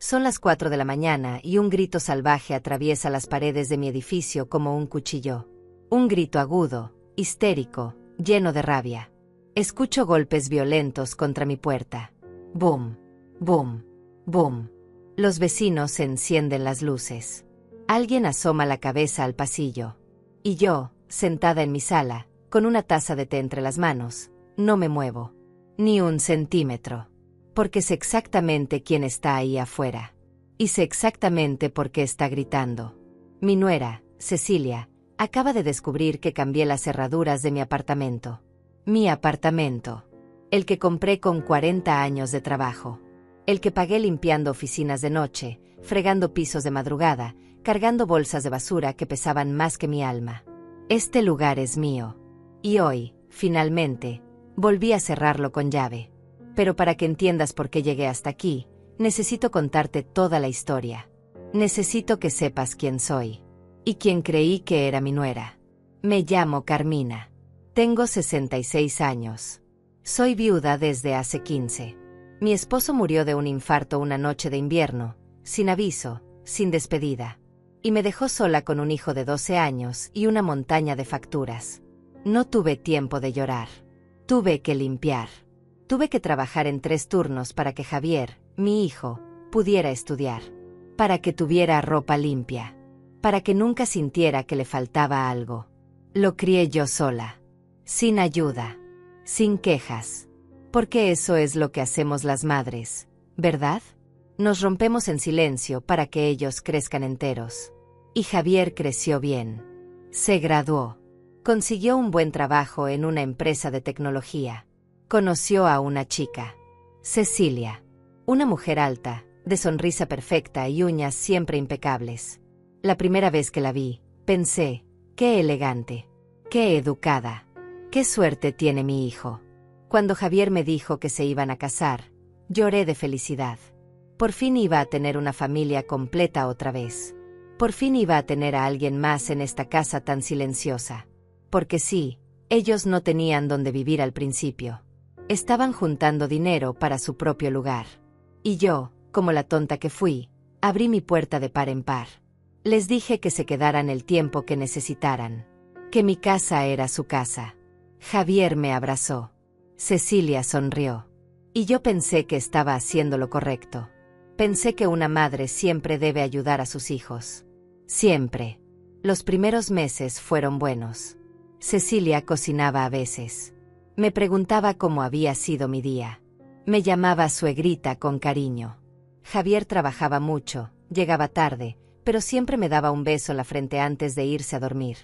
Son las 4 de la mañana y un grito salvaje atraviesa las paredes de mi edificio como un cuchillo. Un grito agudo, histérico, lleno de rabia. Escucho golpes violentos contra mi puerta. Boom, boom, boom. Los vecinos encienden las luces. Alguien asoma la cabeza al pasillo. Y yo, sentada en mi sala, con una taza de té entre las manos, no me muevo. Ni un centímetro. Porque sé exactamente quién está ahí afuera. Y sé exactamente por qué está gritando. Mi nuera, Cecilia, acaba de descubrir que cambié las cerraduras de mi apartamento. Mi apartamento. El que compré con 40 años de trabajo. El que pagué limpiando oficinas de noche, fregando pisos de madrugada, cargando bolsas de basura que pesaban más que mi alma. Este lugar es mío. Y hoy, finalmente, volví a cerrarlo con llave. Pero para que entiendas por qué llegué hasta aquí, necesito contarte toda la historia. Necesito que sepas quién soy. Y quién creí que era mi nuera. Me llamo Carmina. Tengo 66 años. Soy viuda desde hace 15. Mi esposo murió de un infarto una noche de invierno, sin aviso, sin despedida. Y me dejó sola con un hijo de 12 años y una montaña de facturas. No tuve tiempo de llorar. Tuve que limpiar. Tuve que trabajar en 3 turnos para que Javier, mi hijo, pudiera estudiar. Para que tuviera ropa limpia. Para que nunca sintiera que le faltaba algo. Lo crié yo sola. Sin ayuda. Sin quejas. Porque eso es lo que hacemos las madres, ¿verdad? Nos rompemos en silencio para que ellos crezcan enteros. Y Javier creció bien. Se graduó. Consiguió un buen trabajo en una empresa de tecnología. Conoció a una chica. Cecilia. Una mujer alta, de sonrisa perfecta y uñas siempre impecables. La primera vez que la vi, pensé, qué elegante, qué educada, qué suerte tiene mi hijo. Cuando Javier me dijo que se iban a casar, lloré de felicidad. Por fin iba a tener una familia completa otra vez. Por fin iba a tener a alguien más en esta casa tan silenciosa. Porque sí, ellos no tenían dónde vivir al principio. Estaban juntando dinero para su propio lugar. Y yo, como la tonta que fui, abrí mi puerta de par en par. Les dije que se quedaran el tiempo que necesitaran. Que mi casa era su casa. Javier me abrazó. Cecilia sonrió. Y yo pensé que estaba haciendo lo correcto. Pensé que una madre siempre debe ayudar a sus hijos. Siempre. Los primeros meses fueron buenos. Cecilia cocinaba a veces. Me preguntaba cómo había sido mi día. Me llamaba suegrita con cariño. Javier trabajaba mucho, llegaba tarde, pero siempre me daba un beso en la frente antes de irse a dormir.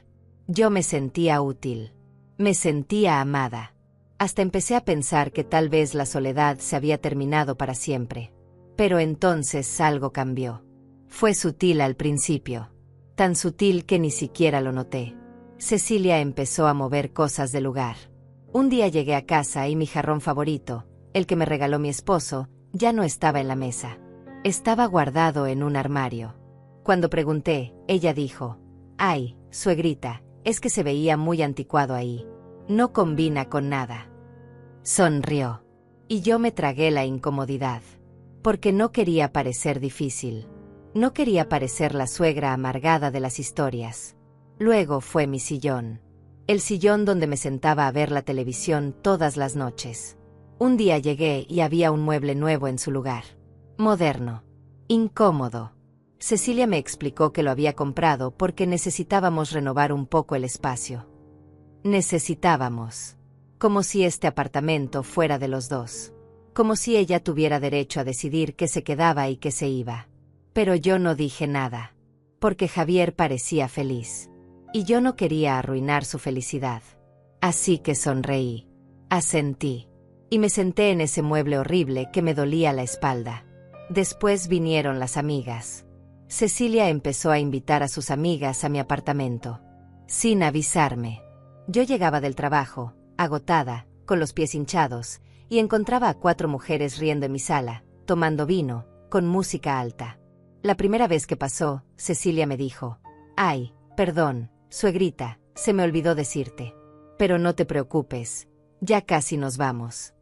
Yo me sentía útil. Me sentía amada. Hasta empecé a pensar que tal vez la soledad se había terminado para siempre. Pero entonces algo cambió. Fue sutil al principio. Tan sutil que ni siquiera lo noté. Cecilia empezó a mover cosas del lugar. Un día llegué a casa y mi jarrón favorito, el que me regaló mi esposo, ya no estaba en la mesa. Estaba guardado en un armario. Cuando pregunté, ella dijo, «Ay, suegrita, es que se veía muy anticuado ahí. No combina con nada». Sonrió. Y yo me tragué la incomodidad. Porque no quería parecer difícil. No quería parecer la suegra amargada de las historias. Luego fue mi sillón. El sillón donde me sentaba a ver la televisión todas las noches. Un día llegué y había un mueble nuevo en su lugar. Moderno. Incómodo. Cecilia me explicó que lo había comprado porque necesitábamos renovar un poco el espacio. Necesitábamos. Como si este apartamento fuera de los dos. Como si ella tuviera derecho a decidir qué se quedaba y qué se iba. Pero yo no dije nada. Porque Javier parecía feliz. Y yo no quería arruinar su felicidad. Así que sonreí. Asentí. Y me senté en ese mueble horrible que me dolía la espalda. Después vinieron las amigas. Cecilia empezó a invitar a sus amigas a mi apartamento. Sin avisarme. Yo llegaba del trabajo, agotada, con los pies hinchados, y encontraba a 4 mujeres riendo en mi sala, tomando vino, con música alta. La primera vez que pasó, Cecilia me dijo, «Ay, perdón, suegrita, se me olvidó decirte. Pero no te preocupes, ya casi nos vamos».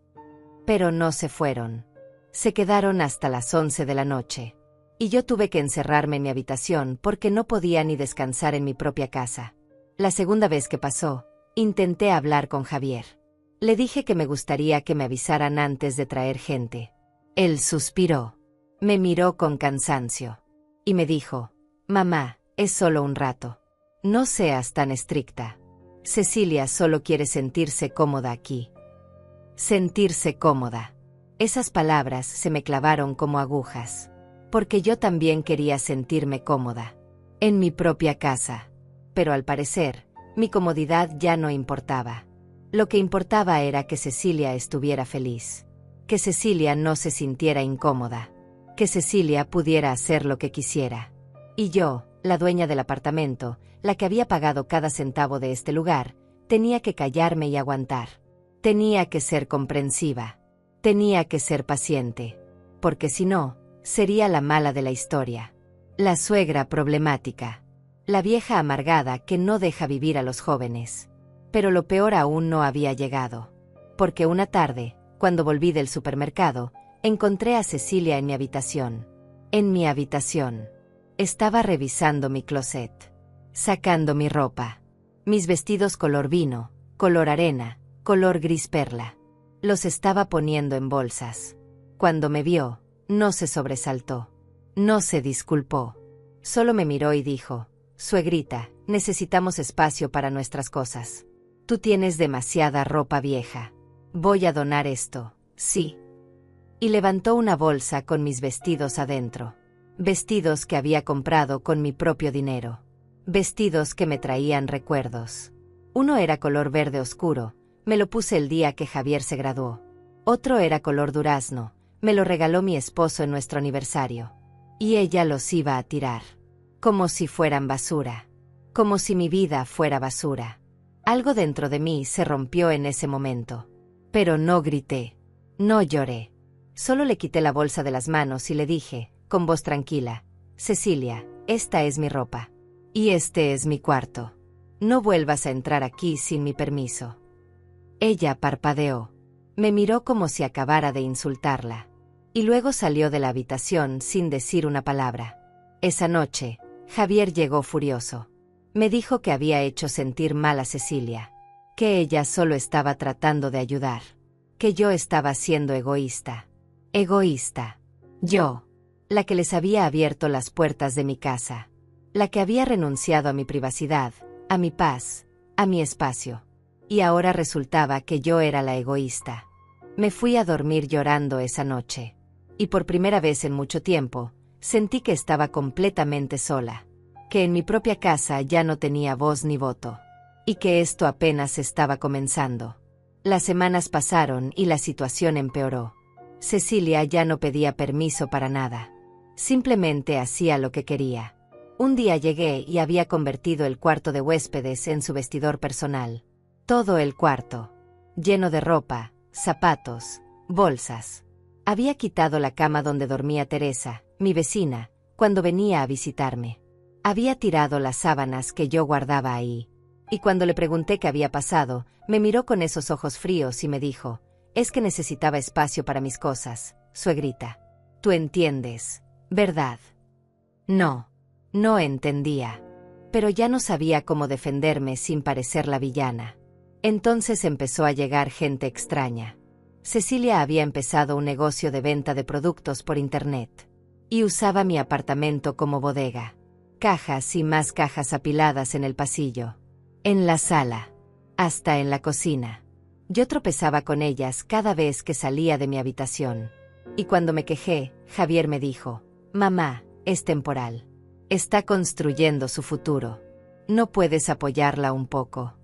Pero no se fueron. Se quedaron hasta las 11 de la noche. Y yo tuve que encerrarme en mi habitación porque no podía ni descansar en mi propia casa. La segunda vez que pasó, intenté hablar con Javier. Le dije que me gustaría que me avisaran antes de traer gente. Él suspiró. Me miró con cansancio. Y me dijo: mamá, es solo un rato. No seas tan estricta. Cecilia solo quiere sentirse cómoda aquí. Sentirse cómoda. Esas palabras se me clavaron como agujas. Porque yo también quería sentirme cómoda. En mi propia casa. Pero al parecer, mi comodidad ya no importaba. Lo que importaba era que Cecilia estuviera feliz. Que Cecilia no se sintiera incómoda. Que Cecilia pudiera hacer lo que quisiera. Y yo, la dueña del apartamento, la que había pagado cada centavo de este lugar, tenía que callarme y aguantar. Tenía que ser comprensiva. Tenía que ser paciente. Porque si no, sería la mala de la historia. La suegra problemática. La vieja amargada que no deja vivir a los jóvenes. Pero lo peor aún no había llegado. Porque una tarde, cuando volví del supermercado, encontré a Cecilia en mi habitación. En mi habitación. Estaba revisando mi closet. Sacando mi ropa. Mis vestidos color vino, color arena, color gris perla. Los estaba poniendo en bolsas. Cuando me vio, no se sobresaltó. No se disculpó. Solo me miró y dijo: suegrita, necesitamos espacio para nuestras cosas. Tú tienes demasiada ropa vieja. Voy a donar esto, sí. Y levantó una bolsa con mis vestidos adentro. Vestidos que había comprado con mi propio dinero. Vestidos que me traían recuerdos. Uno era color verde oscuro, me lo puse el día que Javier se graduó. Otro era color durazno, me lo regaló mi esposo en nuestro aniversario. Y ella los iba a tirar. Como si fueran basura. Como si mi vida fuera basura. Algo dentro de mí se rompió en ese momento. Pero no grité. No lloré. Solo le quité la bolsa de las manos y le dije, con voz tranquila: Cecilia, esta es mi ropa. Y este es mi cuarto. No vuelvas a entrar aquí sin mi permiso. Ella parpadeó. Me miró como si acabara de insultarla. Y luego salió de la habitación sin decir una palabra. Esa noche, Javier llegó furioso. Me dijo que había hecho sentir mal a Cecilia. Que ella solo estaba tratando de ayudar. Que yo estaba siendo egoísta. Egoísta. Yo. La que les había abierto las puertas de mi casa. La que había renunciado a mi privacidad, a mi paz, a mi espacio. Y ahora resultaba que yo era la egoísta. Me fui a dormir llorando esa noche. Y por primera vez en mucho tiempo, sentí que estaba completamente sola. Que en mi propia casa ya no tenía voz ni voto. Y que esto apenas estaba comenzando. Las semanas pasaron y la situación empeoró. Cecilia ya no pedía permiso para nada. Simplemente hacía lo que quería. Un día llegué y había convertido el cuarto de huéspedes en su vestidor personal. Todo el cuarto. Lleno de ropa, zapatos, bolsas. Había quitado la cama donde dormía Teresa, mi vecina, cuando venía a visitarme. Había tirado las sábanas que yo guardaba ahí. Y cuando le pregunté qué había pasado, me miró con esos ojos fríos y me dijo: es que necesitaba espacio para mis cosas, suegrita. Tú entiendes, ¿verdad? No. No entendía. Pero ya no sabía cómo defenderme sin parecer la villana. Entonces empezó a llegar gente extraña. Cecilia había empezado un negocio de venta de productos por internet. Y usaba mi apartamento como bodega. Cajas y más cajas apiladas en el pasillo. En la sala. Hasta en la cocina. Yo tropezaba con ellas cada vez que salía de mi habitación. Y cuando me quejé, Javier me dijo: mamá, es temporal. Está construyendo su futuro. ¿No puedes apoyarla un poco?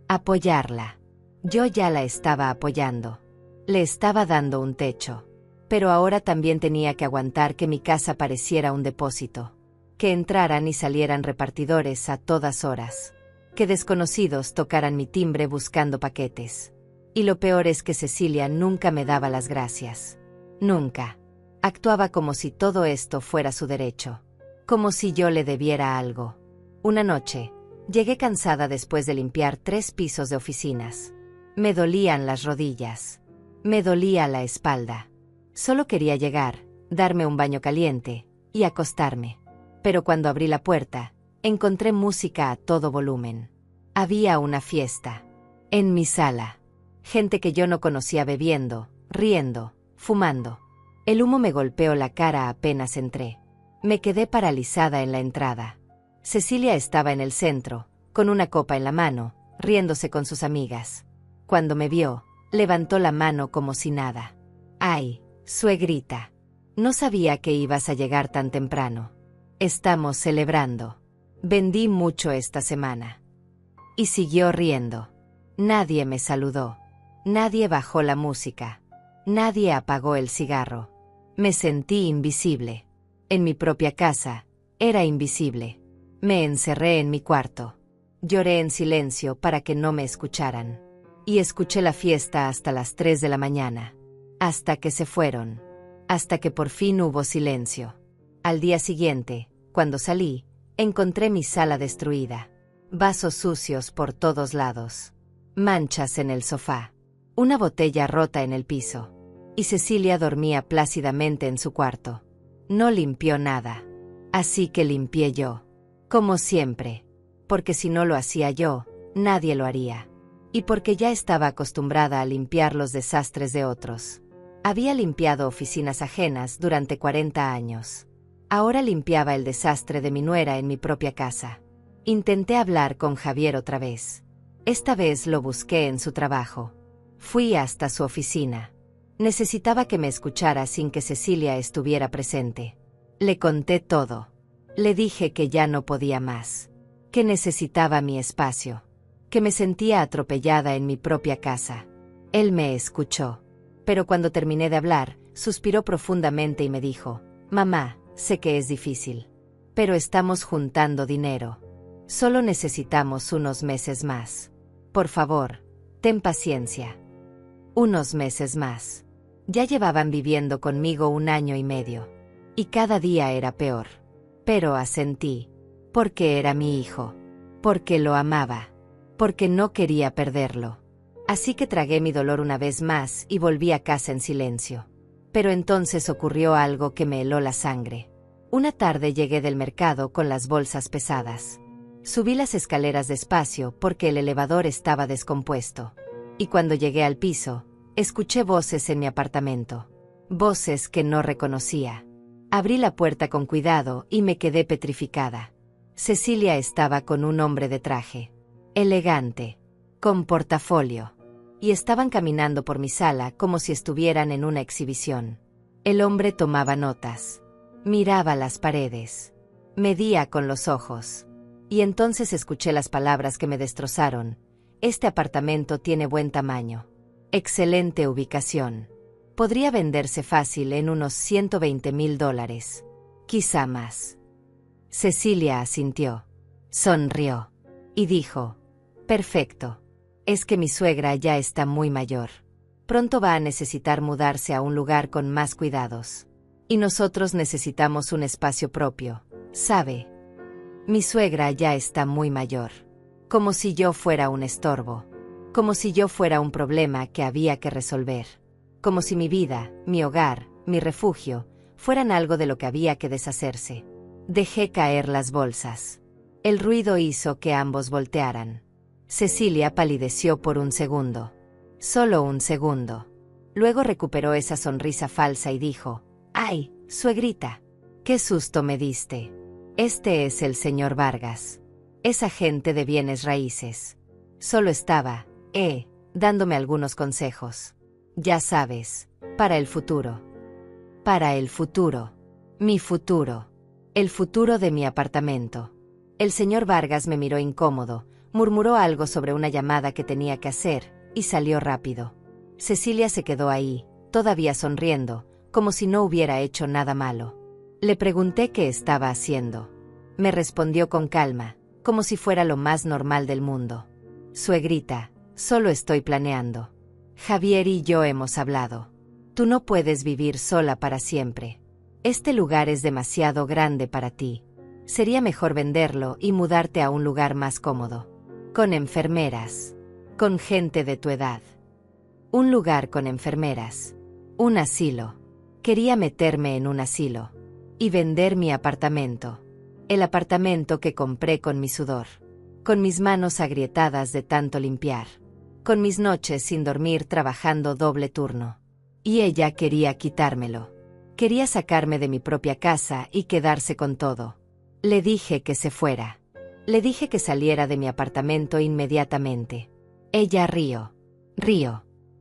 Apoyarla. Yo ya la estaba apoyando. Le estaba dando un techo. Pero ahora también tenía que aguantar que mi casa pareciera un depósito. Que entraran y salieran repartidores a todas horas. Que desconocidos tocaran mi timbre buscando paquetes. Y lo peor es que Cecilia nunca me daba las gracias. Nunca. Actuaba como si todo esto fuera su derecho. Como si yo le debiera algo. Una noche, llegué cansada después de limpiar 3 pisos de oficinas. Me dolían las rodillas. Me dolía la espalda. Solo quería llegar, darme un baño caliente, y acostarme. Pero cuando abrí la puerta, encontré música a todo volumen. Había una fiesta. En mi sala. Gente que yo no conocía bebiendo, riendo, fumando. El humo me golpeó la cara apenas entré. Me quedé paralizada en la entrada. Cecilia estaba en el centro, con una copa en la mano, riéndose con sus amigas. Cuando me vio, levantó la mano como si nada. «Ay, suegrita. No sabía que ibas a llegar tan temprano. Estamos celebrando. Vendí mucho esta semana». Y siguió riendo. Nadie me saludó. Nadie bajó la música. Nadie apagó el cigarro. Me sentí invisible. En mi propia casa, era invisible. Me encerré en mi cuarto. Lloré en silencio para que no me escucharan. Y escuché la fiesta hasta las 3 de la mañana. Hasta que se fueron. Hasta que por fin hubo silencio. Al día siguiente, cuando salí, encontré mi sala destruida. Vasos sucios por todos lados. Manchas en el sofá. Una botella rota en el piso. Y Cecilia dormía plácidamente en su cuarto. No limpió nada. Así que limpié yo. Como siempre. Porque si no lo hacía yo, nadie lo haría. Y porque ya estaba acostumbrada a limpiar los desastres de otros. Había limpiado oficinas ajenas durante 40 años. Ahora limpiaba el desastre de mi nuera en mi propia casa. Intenté hablar con Javier otra vez. Esta vez lo busqué en su trabajo. Fui hasta su oficina. Necesitaba que me escuchara sin que Cecilia estuviera presente. Le conté todo. Le dije que ya no podía más. Que necesitaba mi espacio. Que me sentía atropellada en mi propia casa. Él me escuchó. Pero cuando terminé de hablar, suspiró profundamente y me dijo: «Mamá, sé que es difícil. Pero estamos juntando dinero. Solo necesitamos unos meses más. Por favor, ten paciencia». Unos meses más. Ya llevaban viviendo conmigo 1 año y medio. Y cada día era peor. Pero asentí. Porque era mi hijo. Porque lo amaba. Porque no quería perderlo. Así que tragué mi dolor una vez más y volví a casa en silencio. Pero entonces ocurrió algo que me heló la sangre. Una tarde llegué del mercado con las bolsas pesadas. Subí las escaleras despacio porque el elevador estaba descompuesto. Y cuando llegué al piso, escuché voces en mi apartamento. Voces que no reconocía. Abrí la puerta con cuidado y me quedé petrificada. Cecilia estaba con un hombre de traje. Elegante. Con portafolio. Y estaban caminando por mi sala como si estuvieran en una exhibición. El hombre tomaba notas. Miraba las paredes. Medía con los ojos. Y entonces escuché las palabras que me destrozaron. Este apartamento tiene buen tamaño. Excelente ubicación. Podría venderse fácil en unos $120,000. Quizá más. Cecilia asintió. Sonrió. Y dijo: «Perfecto. Es que mi suegra ya está muy mayor. Pronto va a necesitar mudarse a un lugar con más cuidados. Y nosotros necesitamos un espacio propio, ¿sabe? Mi suegra ya está muy mayor. Como si yo fuera un estorbo. Como si yo fuera un problema que había que resolver. Como si mi vida, mi hogar, mi refugio, fueran algo de lo que había que deshacerse». Dejé caer las bolsas. El ruido hizo que ambos voltearan. Cecilia palideció por un segundo. Solo un segundo. Luego recuperó esa sonrisa falsa y dijo: «Ay, suegrita, qué susto me diste. Este es el señor Vargas. Es agente de bienes raíces. Solo estaba, dándome algunos consejos. Ya sabes, para el futuro. Para el futuro. Mi futuro. El futuro de mi apartamento». El señor Vargas me miró incómodo, murmuró algo sobre una llamada que tenía que hacer, y salió rápido. Cecilia se quedó ahí, todavía sonriendo, como si no hubiera hecho nada malo. Le pregunté qué estaba haciendo. Me respondió con calma, como si fuera lo más normal del mundo: «Suegrita, solo estoy planeando. Javier y yo hemos hablado. Tú no puedes vivir sola para siempre. Este lugar es demasiado grande para ti. Sería mejor venderlo y mudarte a un lugar más cómodo. Con enfermeras. Con gente de tu edad. Un lugar con enfermeras. Un asilo. Quería meterme en un asilo. y vender mi apartamento. El apartamento que compré con mi sudor, con mis manos agrietadas de tanto limpiar, con mis noches sin dormir trabajando doble turno. Y ella quería quitármelo. Quería sacarme de mi propia casa y quedarse con todo. Le dije que se fuera. Le dije que saliera de mi apartamento inmediatamente. Ella rió,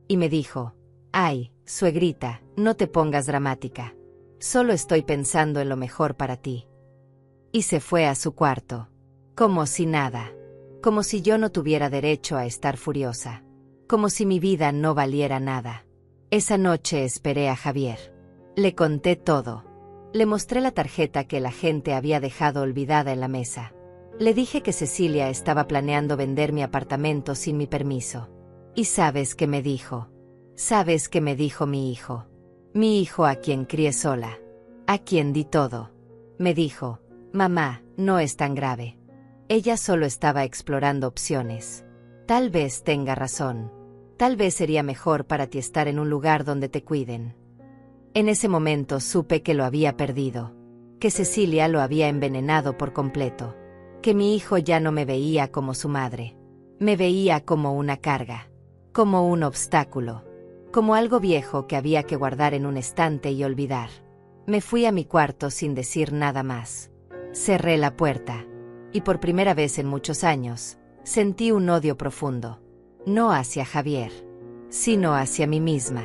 y me dijo: «Ay, suegrita, no te pongas dramática. Solo estoy pensando en lo mejor para ti». Y se fue a su cuarto, como si nada, como si yo no tuviera derecho a estar furiosa, como si mi vida no valiera nada. Esa noche esperé a Javier. Le conté todo. Le mostré la tarjeta que la gente había dejado olvidada en la mesa. Le dije que Cecilia estaba planeando vender mi apartamento sin mi permiso. ¿Y sabes qué me dijo? ¿Sabes qué me dijo mi hijo? Mi hijo, a quien crié sola, a quien di todo. Me dijo: «Mamá, no es tan grave. Ella solo estaba explorando opciones. Tal vez tenga razón. Tal vez sería mejor para ti estar en un lugar donde te cuiden». En ese momento supe que lo había perdido, que Cecilia lo había envenenado por completo, que mi hijo ya no me veía como su madre. Me veía como una carga, como un obstáculo, como algo viejo que había que guardar en un estante y olvidar. Me fui a mi cuarto sin decir nada más. Cerré la puerta, y por primera vez en muchos años, sentí un odio profundo. No hacia Javier, sino hacia mí misma,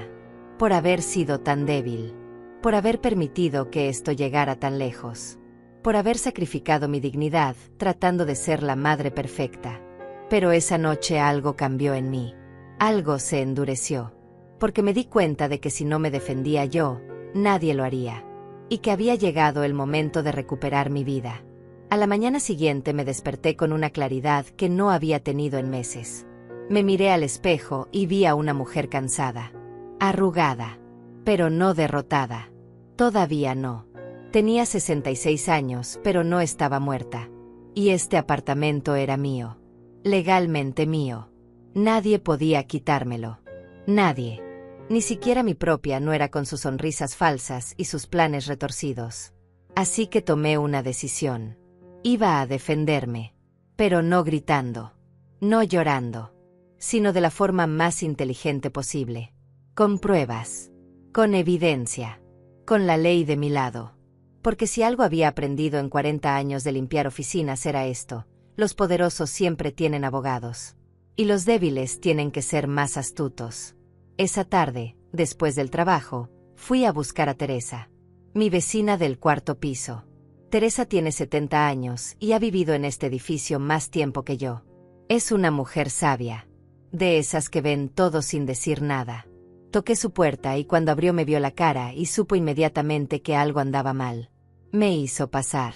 por haber sido tan débil, por haber permitido que esto llegara tan lejos, por haber sacrificado mi dignidad tratando de ser la madre perfecta. Pero esa noche algo cambió en mí, algo se endureció, porque me di cuenta de que si no me defendía yo, nadie lo haría, y que había llegado el momento de recuperar mi vida. A la mañana siguiente me desperté con una claridad que no había tenido en meses. Me miré al espejo y vi a una mujer cansada, arrugada, pero no derrotada. Todavía no. Tenía 66 años, pero no estaba muerta. Y este apartamento era mío. Legalmente mío. Nadie podía quitármelo. Nadie. Ni siquiera mi propia nuera con sus sonrisas falsas y sus planes retorcidos. Así que tomé una decisión. Iba a defenderme. Pero no gritando. No llorando. Sino de la forma más inteligente posible. Con pruebas. Con evidencia. Con la ley de mi lado. Porque si algo había aprendido en 40 años de limpiar oficinas era esto: los poderosos siempre tienen abogados. Y los débiles tienen que ser más astutos. Esa tarde, después del trabajo, fui a buscar a Teresa, mi vecina del cuarto piso. Teresa tiene 70 años y ha vivido en este edificio más tiempo que yo. Es una mujer sabia, de esas que ven todo sin decir nada. Toqué su puerta y cuando abrió me vio la cara y supo inmediatamente que algo andaba mal. Me hizo pasar.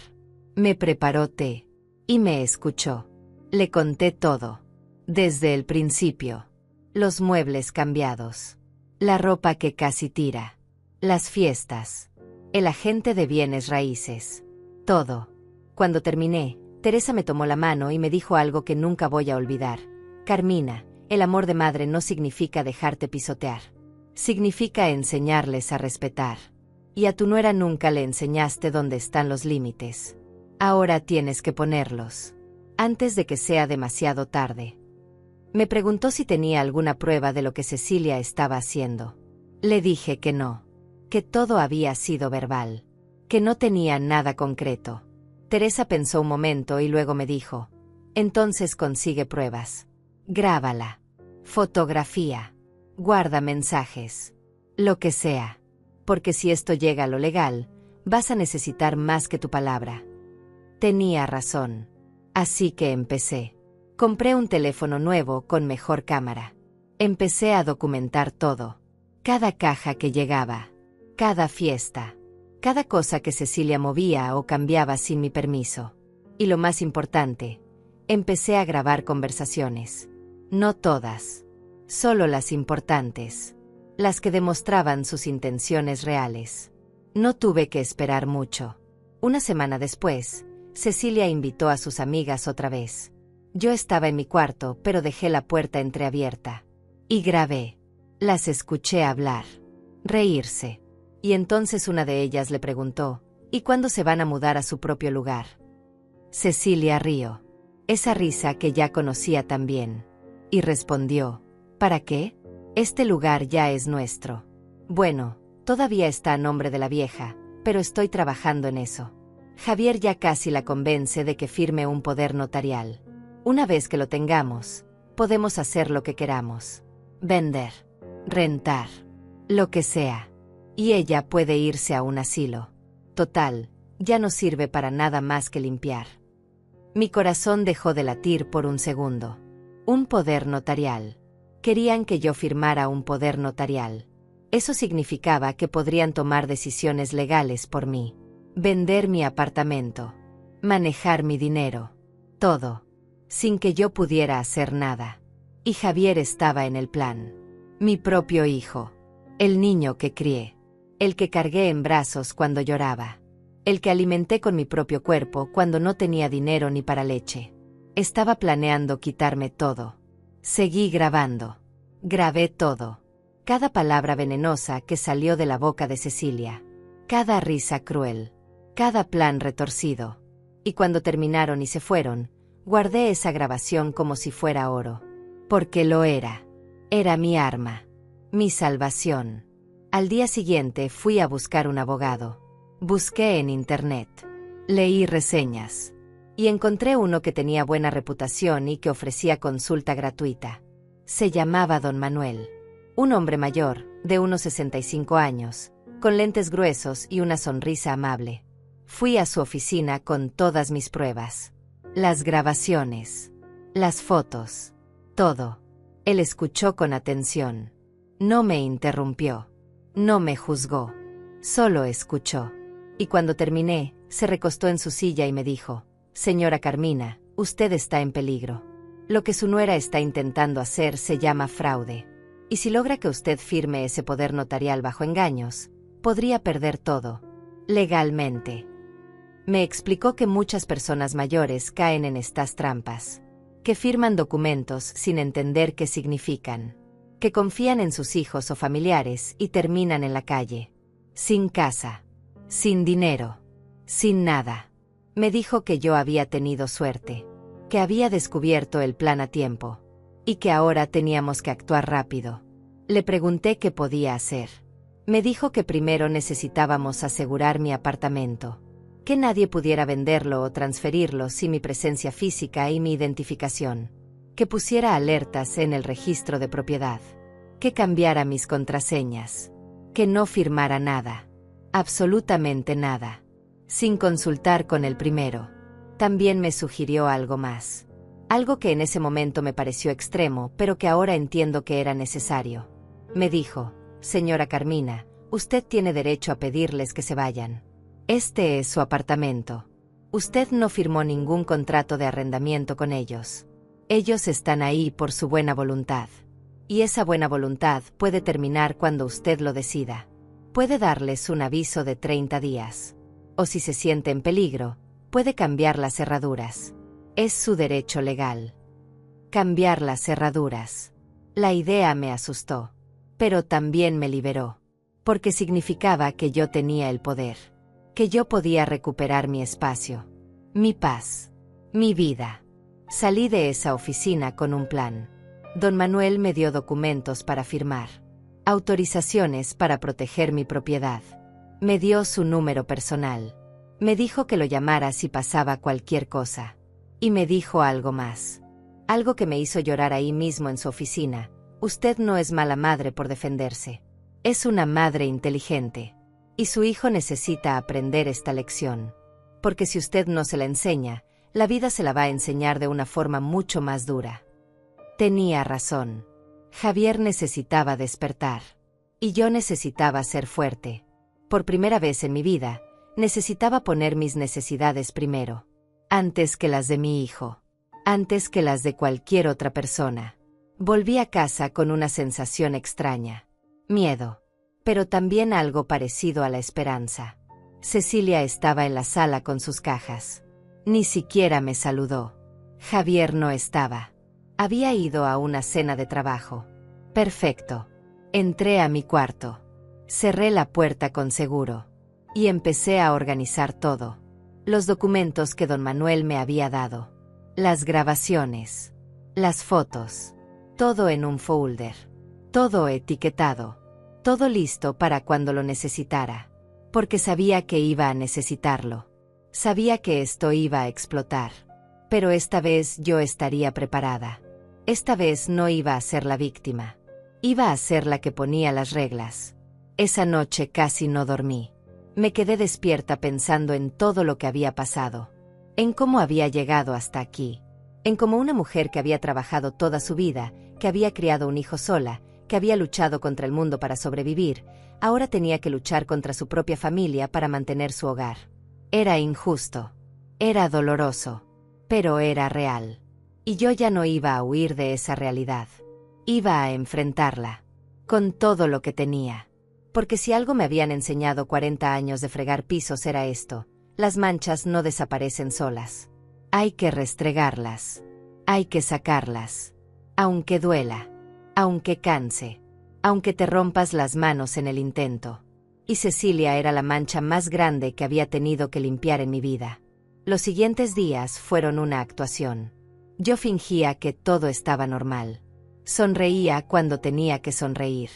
Me preparó té. Y me escuchó. Le conté todo. Desde el principio. Los muebles cambiados. La ropa que casi tira. Las fiestas. El agente de bienes raíces. Todo. Cuando terminé, Teresa me tomó la mano y me dijo algo que nunca voy a olvidar. Carmina, el amor de madre no significa dejarte pisotear. Significa enseñarles a respetar. Y a tu nuera nunca le enseñaste dónde están los límites. Ahora tienes que ponerlos. Antes de que sea demasiado tarde. Me preguntó si tenía alguna prueba de lo que Cecilia estaba haciendo. Le dije que no. Que todo había sido verbal. Que no tenía nada concreto. Teresa pensó un momento y luego me dijo: entonces consigue pruebas. Grábala. Fotografía. Guarda mensajes. Lo que sea. Porque si esto llega a lo legal, vas a necesitar más que tu palabra. Tenía razón. Así que empecé. Compré un teléfono nuevo con mejor cámara. Empecé a documentar todo. Cada caja que llegaba. Cada fiesta. Cada cosa que Cecilia movía o cambiaba sin mi permiso. Y lo más importante, empecé a grabar conversaciones. No todas. Solo las importantes. Las que demostraban sus intenciones reales. No tuve que esperar mucho. Una semana después, Cecilia invitó a sus amigas otra vez. Yo estaba en mi cuarto, pero dejé la puerta entreabierta. Y grabé. Las escuché hablar. Reírse. Y entonces una de ellas le preguntó: ¿Y cuándo se van a mudar a su propio lugar? Cecilia rió. Esa risa que ya conocía tan bien. Y respondió, ¿para qué? Este lugar ya es nuestro. Bueno, todavía está a nombre de la vieja, pero estoy trabajando en eso. Javier ya casi la convence de que firme un poder notarial. Una vez que lo tengamos, podemos hacer lo que queramos. Vender, rentar, lo que sea. Y ella puede irse a un asilo. Total, ya no sirve para nada más que limpiar. Mi corazón dejó de latir por un segundo. Un poder notarial. Querían que yo firmara un poder notarial. Eso significaba que podrían tomar decisiones legales por mí. Vender mi apartamento. Manejar mi dinero. Todo. Sin que yo pudiera hacer nada. Y Javier estaba en el plan. Mi propio hijo. El niño que crié. El que cargué en brazos cuando lloraba. El que alimenté con mi propio cuerpo cuando no tenía dinero ni para leche. Estaba planeando quitarme todo. Seguí grabando. Grabé todo. Cada palabra venenosa que salió de la boca de Cecilia. Cada risa cruel. Cada plan retorcido. Y cuando terminaron y se fueron, guardé esa grabación como si fuera oro. Porque lo era. Era mi arma. Mi salvación. Al día siguiente fui a buscar un abogado. Busqué en internet. Leí reseñas. Y encontré uno que tenía buena reputación y que ofrecía consulta gratuita. Se llamaba Don Manuel. Un hombre mayor, de unos 65 años, con lentes gruesos y una sonrisa amable. Fui a su oficina con todas mis pruebas. Las grabaciones. Las fotos. Todo. Él escuchó con atención. No me interrumpió. No me juzgó. Solo escuchó. Y cuando terminé, se recostó en su silla y me dijo, «Señora Carmina, usted está en peligro. Lo que su nuera está intentando hacer se llama fraude. Y si logra que usted firme ese poder notarial bajo engaños, podría perder todo. Legalmente». Me explicó que muchas personas mayores caen en estas trampas. Que firman documentos sin entender qué significan. Que confían en sus hijos o familiares y terminan en la calle. Sin casa. Sin dinero. Sin nada. Me dijo que yo había tenido suerte. Que había descubierto el plan a tiempo. Y que ahora teníamos que actuar rápido. Le pregunté qué podía hacer. Me dijo que primero necesitábamos asegurar mi apartamento. Que nadie pudiera venderlo o transferirlo sin mi presencia física y mi identificación. Que pusiera alertas en el registro de propiedad. Que cambiara mis contraseñas. Que no firmara nada. Absolutamente nada. Sin consultar con el primero. También me sugirió algo más. Algo que en ese momento me pareció extremo, pero que ahora entiendo que era necesario. Me dijo, «Señora Carmina, usted tiene derecho a pedirles que se vayan. Este es su apartamento. Usted no firmó ningún contrato de arrendamiento con ellos. Ellos están ahí por su buena voluntad. Y esa buena voluntad puede terminar cuando usted lo decida. Puede darles un aviso de 30 días. O si se siente en peligro, puede cambiar las cerraduras. Es su derecho legal. Cambiar las cerraduras. La idea me asustó. Pero también me liberó. Porque significaba que yo tenía el poder. Que yo podía recuperar mi espacio. Mi paz. Mi vida. Salí de esa oficina con un plan. Don Manuel me dio documentos para firmar. Autorizaciones para proteger mi propiedad. Me dio su número personal. Me dijo que lo llamara si pasaba cualquier cosa. Y me dijo algo más. Algo que me hizo llorar ahí mismo en su oficina. Usted no es mala madre por defenderse. Es una madre inteligente. Y su hijo necesita aprender esta lección. Porque si usted no se la enseña, la vida se la va a enseñar de una forma mucho más dura. Tenía razón. Javier necesitaba despertar. Y yo necesitaba ser fuerte. Por primera vez en mi vida, necesitaba poner mis necesidades primero. Antes que las de mi hijo. Antes que las de cualquier otra persona. Volví a casa con una sensación extraña. Miedo. Pero también algo parecido a la esperanza. Cecilia estaba en la sala con sus cajas. Ni siquiera me saludó. Javier no estaba. Había ido a una cena de trabajo. Perfecto. Entré a mi cuarto. Cerré la puerta con seguro. Y empecé a organizar todo. Los documentos que don Manuel me había dado. Las grabaciones. Las fotos. Todo en un folder. Todo etiquetado. Todo listo para cuando lo necesitara. Porque sabía que iba a necesitarlo. Sabía que esto iba a explotar. Pero esta vez yo estaría preparada. Esta vez no iba a ser la víctima. Iba a ser la que ponía las reglas. Esa noche casi no dormí. Me quedé despierta pensando en todo lo que había pasado. En cómo había llegado hasta aquí. En cómo una mujer que había trabajado toda su vida, que había criado un hijo sola, que había luchado contra el mundo para sobrevivir, ahora tenía que luchar contra su propia familia para mantener su hogar. Era injusto. Era doloroso. Pero era real. Y yo ya no iba a huir de esa realidad. Iba a enfrentarla. Con todo lo que tenía. Porque si algo me habían enseñado 40 años de fregar pisos era esto: las manchas no desaparecen solas. Hay que restregarlas. Hay que sacarlas. Aunque duela. Aunque canse. Aunque te rompas las manos en el intento. Y Cecilia era la mancha más grande que había tenido que limpiar en mi vida. Los siguientes días fueron una actuación. Yo fingía que todo estaba normal. Sonreía cuando tenía que sonreír.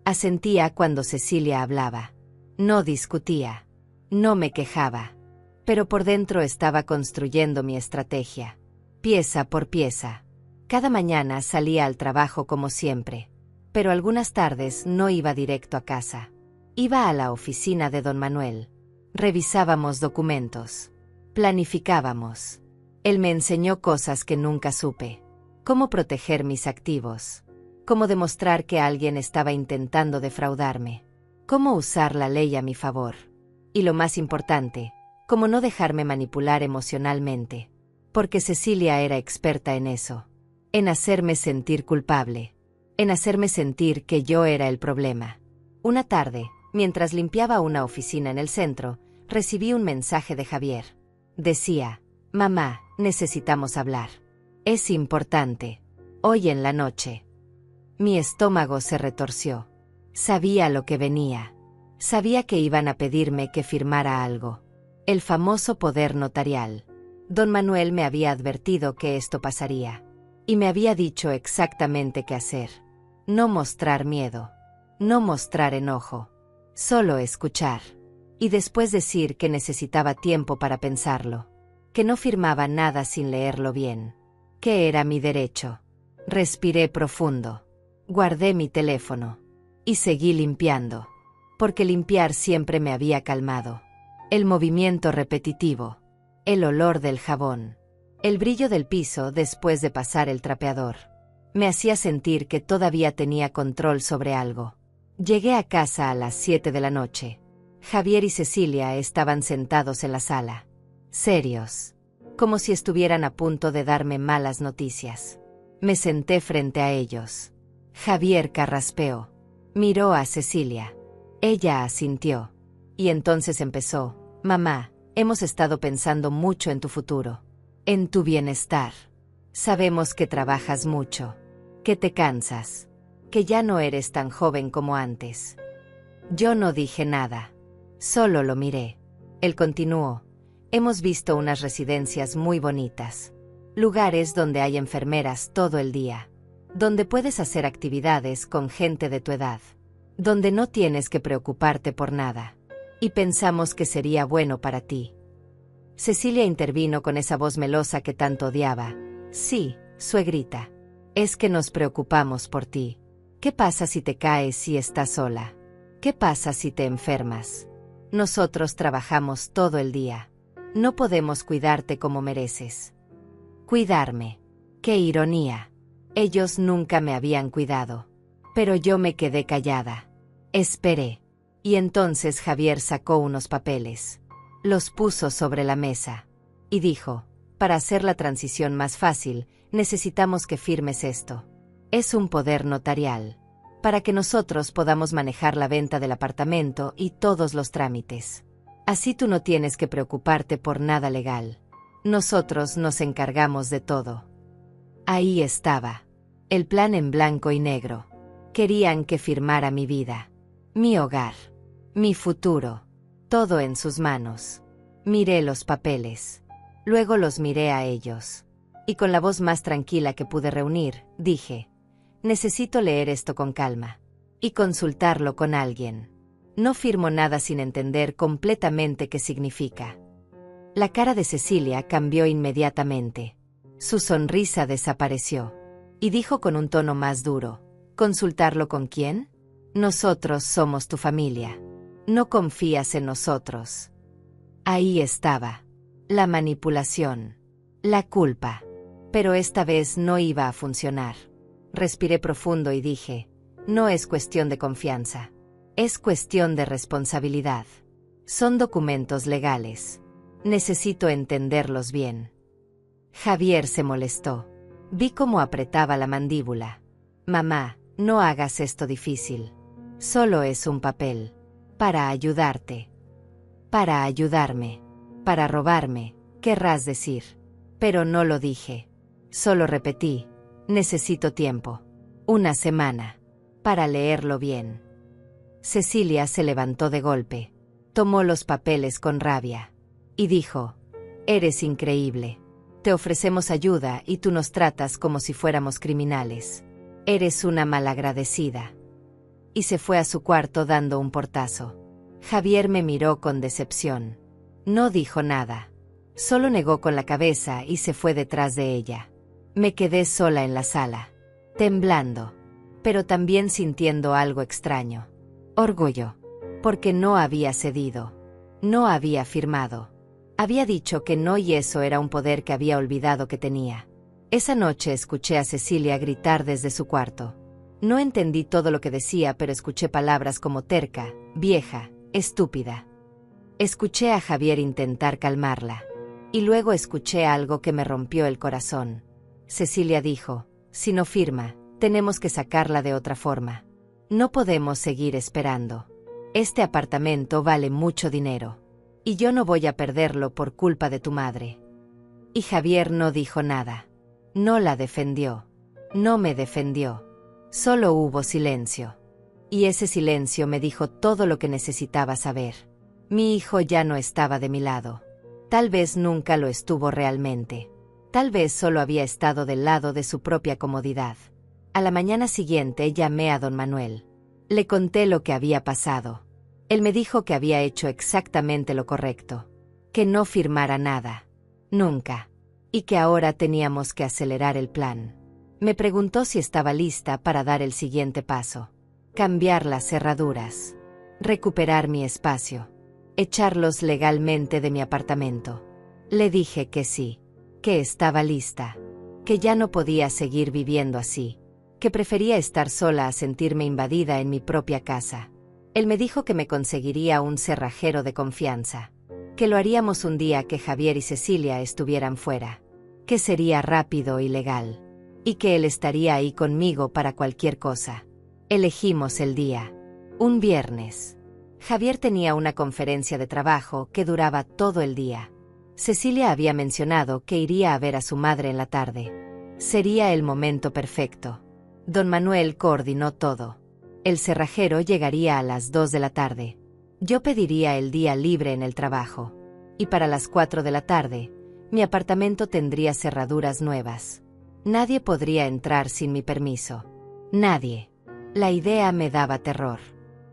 Asentía cuando Cecilia hablaba. No discutía. No me quejaba. Pero por dentro estaba construyendo mi estrategia. Pieza por pieza. Cada mañana salía al trabajo como siempre. Pero algunas tardes no iba directo a casa. Iba a la oficina de don Manuel. Revisábamos documentos. Planificábamos. Él me enseñó cosas que nunca supe. Cómo proteger mis activos. Cómo demostrar que alguien estaba intentando defraudarme. Cómo usar la ley a mi favor. Y lo más importante, cómo no dejarme manipular emocionalmente. Porque Cecilia era experta en eso. En hacerme sentir culpable. En hacerme sentir que yo era el problema. Una tarde, mientras limpiaba una oficina en el centro, recibí un mensaje de Javier. Decía: «Mamá, necesitamos hablar. Es importante. Hoy en la noche». Mi estómago se retorció. Sabía lo que venía. Sabía que iban a pedirme que firmara algo. El famoso poder notarial. Don Manuel me había advertido que esto pasaría. Y me había dicho exactamente qué hacer. No mostrar miedo. No mostrar enojo. Solo escuchar. Y después decir que necesitaba tiempo para pensarlo. Que no firmaba nada sin leerlo bien. Que era mi derecho. Respiré profundo. Guardé mi teléfono. Y seguí limpiando. Porque limpiar siempre me había calmado. El movimiento repetitivo. El olor del jabón. El brillo del piso después de pasar el trapeador. Me hacía sentir que todavía tenía control sobre algo. Llegué a casa a las 7 de la noche. Javier y Cecilia estaban sentados en la sala. Serios. Como si estuvieran a punto de darme malas noticias. Me senté frente a ellos. Javier carraspeó. Miró a Cecilia. Ella asintió. Y entonces empezó: «Mamá, hemos estado pensando mucho en tu futuro. En tu bienestar. Sabemos que trabajas mucho. Que te cansas. Que ya no eres tan joven como antes». Yo no dije nada. Solo lo miré. Él continuó: «Hemos visto unas residencias muy bonitas. Lugares donde hay enfermeras todo el día. Donde puedes hacer actividades con gente de tu edad. Donde no tienes que preocuparte por nada. Y pensamos que sería bueno para ti». Cecilia intervino con esa voz melosa que tanto odiaba. «Sí, suegrita. Es que nos preocupamos por ti. ¿Qué pasa si te caes y estás sola? ¿Qué pasa si te enfermas? Nosotros trabajamos todo el día. No podemos cuidarte como mereces». Cuidarme. ¡Qué ironía! Ellos nunca me habían cuidado. Pero yo me quedé callada. Esperé. Y entonces Javier sacó unos papeles. Los puso sobre la mesa. Y dijo: «Para hacer la transición más fácil, necesitamos que firmes esto. Es un poder notarial. Para que nosotros podamos manejar la venta del apartamento y todos los trámites. Así tú no tienes que preocuparte por nada legal. Nosotros nos encargamos de todo». Ahí estaba. El plan en blanco y negro. Querían que firmara mi vida. Mi hogar. Mi futuro. todo en sus manos. Miré los papeles. Luego los miré a ellos. Y con la voz más tranquila que pude reunir, dije: necesito leer esto con calma. Y consultarlo con alguien. No firmo nada sin entender completamente qué significa. La cara de Cecilia cambió inmediatamente. Su sonrisa desapareció. Y dijo con un tono más duro: ¿consultarlo con quién? Nosotros somos tu familia. No confías en nosotros. Ahí estaba. La manipulación. La culpa. Pero esta vez no iba a funcionar. Respiré profundo y dije: no es cuestión de confianza. Es cuestión de responsabilidad. Son documentos legales. Necesito entenderlos bien. Javier se molestó. Vi cómo apretaba la mandíbula. Mamá, no hagas esto difícil. Solo es un papel. Para ayudarte. Para ayudarme. Para robarme, querrás decir. Pero no lo dije. Solo repetí: necesito tiempo. Una semana. Para leerlo bien. Cecilia se levantó de golpe. Tomó los papeles con rabia. Y dijo: eres increíble. Te ofrecemos ayuda y tú nos tratas como si fuéramos criminales. Eres una malagradecida. Y se fue a su cuarto dando un portazo. Javier me miró con decepción. No dijo nada. Solo negó con la cabeza y se fue detrás de ella. Me quedé sola en la sala, temblando, pero también sintiendo algo extraño. Orgullo. Porque no había cedido. No había firmado. Había dicho que no, y eso era un poder que había olvidado que tenía. Esa noche escuché a Cecilia gritar desde su cuarto. No entendí todo lo que decía, pero escuché palabras como terca, vieja, estúpida. Escuché a Javier intentar calmarla. Y luego escuché algo que me rompió el corazón. Cecilia dijo: si no firma, tenemos que sacarla de otra forma. No podemos seguir esperando. Este apartamento vale mucho dinero. Y yo no voy a perderlo por culpa de tu madre. Y Javier no dijo nada. No la defendió. No me defendió. Solo hubo silencio. Y ese silencio me dijo todo lo que necesitaba saber. Mi hijo ya no estaba de mi lado. Tal vez nunca lo estuvo realmente. Tal vez solo había estado del lado de su propia comodidad. A la mañana siguiente llamé a don Manuel. Le conté lo que había pasado. Él me dijo que había hecho exactamente lo correcto. Que no firmara nada. Nunca. Y que ahora teníamos que acelerar el plan. Me preguntó si estaba lista para dar el siguiente paso. Cambiar las cerraduras. Recuperar mi espacio. Echarlos legalmente de mi apartamento. Le dije que sí. Que estaba lista. Que ya no podía seguir viviendo así. Que prefería estar sola a sentirme invadida en mi propia casa. Él me dijo que me conseguiría un cerrajero de confianza. Que lo haríamos un día que Javier y Cecilia estuvieran fuera. Que sería rápido y legal. Y que él estaría ahí conmigo para cualquier cosa. Elegimos el día. Un viernes. Javier tenía una conferencia de trabajo que duraba todo el día. Cecilia había mencionado que iría a ver a su madre en la tarde. Sería el momento perfecto. Don Manuel coordinó todo. El cerrajero llegaría a las 2 de la tarde. Yo pediría el día libre en el trabajo. Y para las 4 de la tarde, mi apartamento tendría cerraduras nuevas. Nadie podría entrar sin mi permiso. Nadie. La idea me daba terror.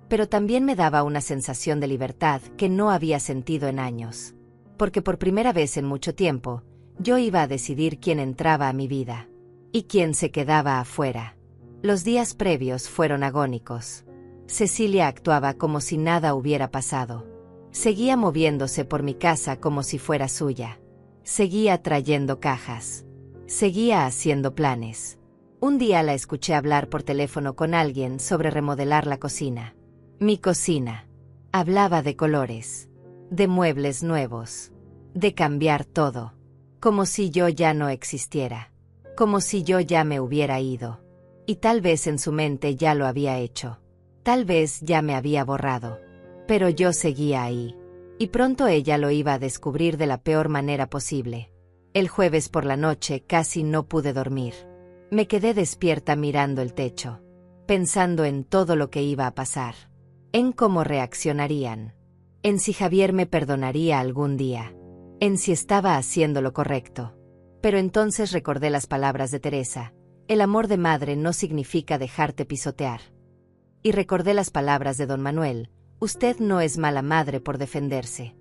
Pero también me daba una sensación de libertad que no había sentido en años. Porque por primera vez en mucho tiempo, yo iba a decidir quién entraba a mi vida. Y quién se quedaba afuera. Los días previos fueron agónicos. Cecilia actuaba como si nada hubiera pasado. Seguía moviéndose por mi casa como si fuera suya. Seguía trayendo cajas. Seguía haciendo planes. Un día la escuché hablar por teléfono con alguien sobre remodelar la cocina. Mi cocina. Hablaba de colores. De muebles nuevos. De cambiar todo. Como si yo ya no existiera. Como si yo ya me hubiera ido. Y tal vez en su mente ya lo había hecho. Tal vez ya me había borrado. Pero yo seguía ahí. Y pronto ella lo iba a descubrir de la peor manera posible. El jueves por la noche casi no pude dormir. Me quedé despierta mirando el techo. Pensando en todo lo que iba a pasar. En cómo reaccionarían. en si Javier me perdonaría algún día, en si estaba haciendo lo correcto. Pero entonces recordé las palabras de Teresa: el amor de madre no significa dejarte pisotear. Y recordé las palabras de don Manuel: usted no es mala madre por defenderse.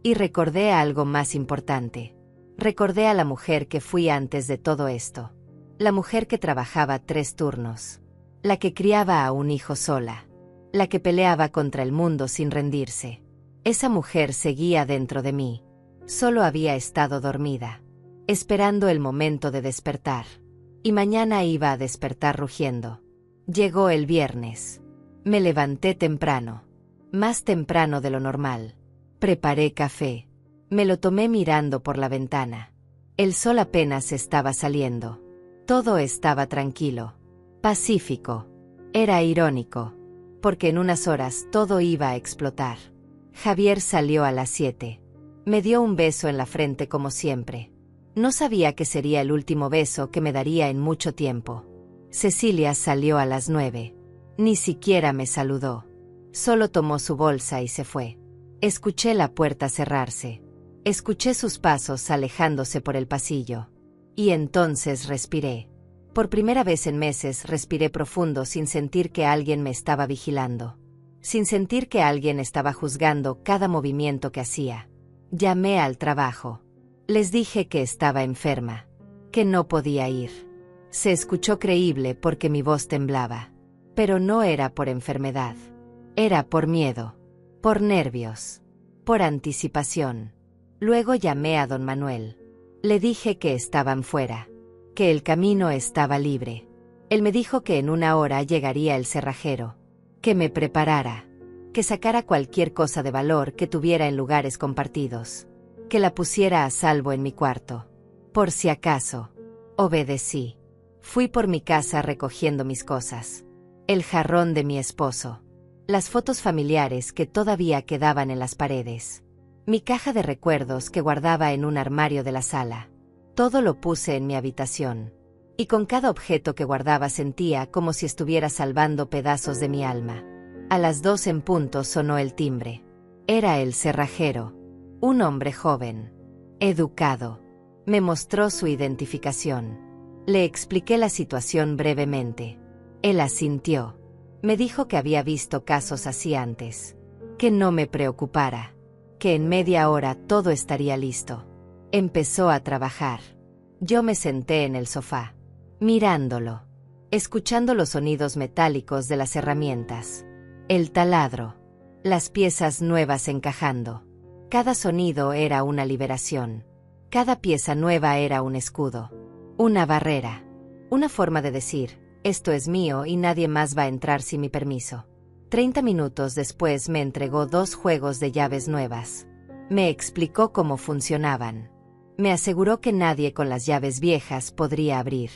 Y recordé algo más importante. Recordé a la mujer que fui antes de todo esto. La mujer que trabajaba 3 turnos. La que criaba a un hijo sola. La que peleaba contra el mundo sin rendirse. Esa mujer seguía dentro de mí. Solo había estado dormida, esperando el momento de despertar. Y mañana iba a despertar rugiendo. Llegó el viernes. Me levanté temprano. Más temprano de lo normal. Preparé café. Me lo tomé mirando por la ventana. El sol apenas estaba saliendo. Todo estaba tranquilo. Pacífico. Era irónico. Porque en unas horas todo iba a explotar. Javier salió a las 7. Me dio un beso en la frente como siempre. No sabía que sería el último beso que me daría en mucho tiempo. Cecilia salió a las 9. Ni siquiera me saludó. Solo tomó su bolsa y se fue. Escuché la puerta cerrarse. Escuché sus pasos alejándose por el pasillo. Y entonces respiré. Por primera vez en meses respiré profundo sin sentir que alguien me estaba vigilando. Sin sentir que alguien estaba juzgando cada movimiento que hacía. Llamé al trabajo. Les dije que estaba enferma. Que no podía ir. Se escuchó creíble porque mi voz temblaba. Pero no era por enfermedad. Era por miedo. Por nervios. Por anticipación. Luego llamé a don Manuel. Le dije que estaban fuera. Que el camino estaba libre. Él me dijo que en 1 hora llegaría el cerrajero. Que me preparara. Que sacara cualquier cosa de valor que tuviera en lugares compartidos. Que la pusiera a salvo en mi cuarto. Por si acaso. Obedecí. Fui por mi casa recogiendo mis cosas. El jarrón de mi esposo. Las fotos familiares que todavía quedaban en las paredes. Mi caja de recuerdos que guardaba en un armario de la sala. Todo lo puse en mi habitación. Y con cada objeto que guardaba sentía como si estuviera salvando pedazos de mi alma. A las 2 en punto sonó el timbre. Era el cerrajero. Un hombre joven. Educado. Me mostró su identificación. Le expliqué la situación brevemente. Él asintió. Me dijo que había visto casos así antes. Que no me preocupara. Que en media hora todo estaría listo. Empezó a trabajar. Yo me senté en el sofá, mirándolo, escuchando los sonidos metálicos de las herramientas, el taladro, las piezas nuevas encajando. Cada sonido era una liberación. Cada pieza nueva era un escudo, una barrera, una forma de decir: esto es mío y nadie más va a entrar sin mi permiso. 30 minutos después me entregó 2 juegos de llaves nuevas. Me explicó cómo funcionaban. Me aseguró que nadie con las llaves viejas podría abrir.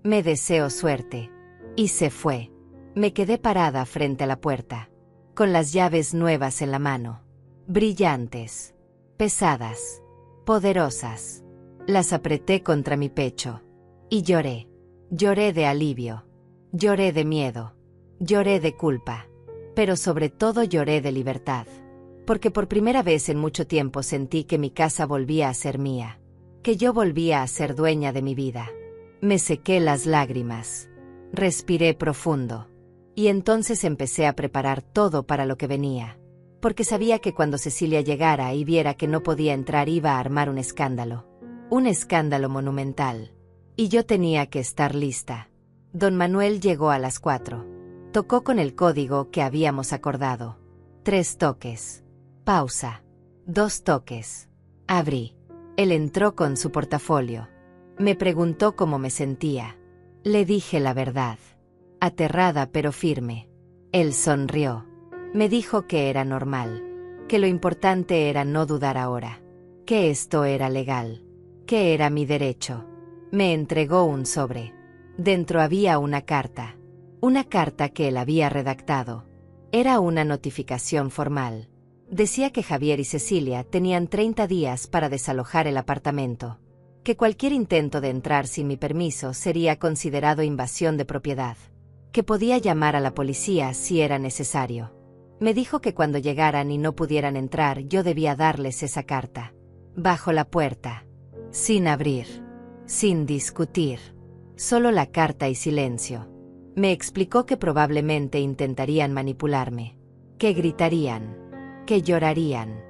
Me deseó suerte. Y se fue. Me quedé parada frente a la puerta, con las llaves nuevas en la mano. Brillantes. Pesadas. Poderosas. Las apreté contra mi pecho. Y lloré. Lloré de alivio. Lloré de miedo. Lloré de culpa. Pero sobre todo lloré de libertad. Porque por primera vez en mucho tiempo sentí que mi casa volvía a ser mía. Que yo volvía a ser dueña de mi vida. Me sequé las lágrimas. Respiré profundo. Y entonces empecé a preparar todo para lo que venía. Porque sabía que cuando Cecilia llegara y viera que no podía entrar iba a armar un escándalo. Un escándalo monumental. Y yo tenía que estar lista. Don Manuel llegó a las 4. Tocó con el código que habíamos acordado. 3 toques. Pausa. 2 toques. Abrí. Él entró con su portafolio. Me preguntó cómo me sentía. Le dije la verdad. Aterrada pero firme. Él sonrió. Me dijo que era normal. Que lo importante era no dudar ahora. Que esto era legal. Que era mi derecho. Me entregó un sobre. Dentro había una carta. Una carta que él había redactado. Era una notificación formal. Decía que Javier y Cecilia tenían 30 días para desalojar el apartamento. Que cualquier intento de entrar sin mi permiso sería considerado invasión de propiedad. Que podía llamar a la policía si era necesario. Me dijo que cuando llegaran y no pudieran entrar, yo debía darles esa carta. Bajo la puerta. Sin abrir. Sin discutir. Solo la carta y silencio. Me explicó que probablemente intentarían manipularme. Que gritarían. Que llorarían.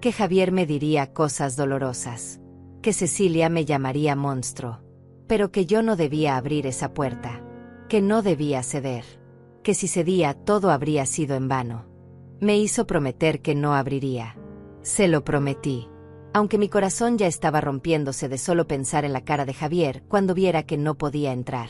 Que Javier me diría cosas dolorosas. Que Cecilia me llamaría monstruo. Pero que yo no debía abrir esa puerta. Que no debía ceder. Que si cedía todo habría sido en vano. Me hizo prometer que no abriría. Se lo prometí. Aunque mi corazón ya estaba rompiéndose de solo pensar en la cara de Javier cuando viera que no podía entrar.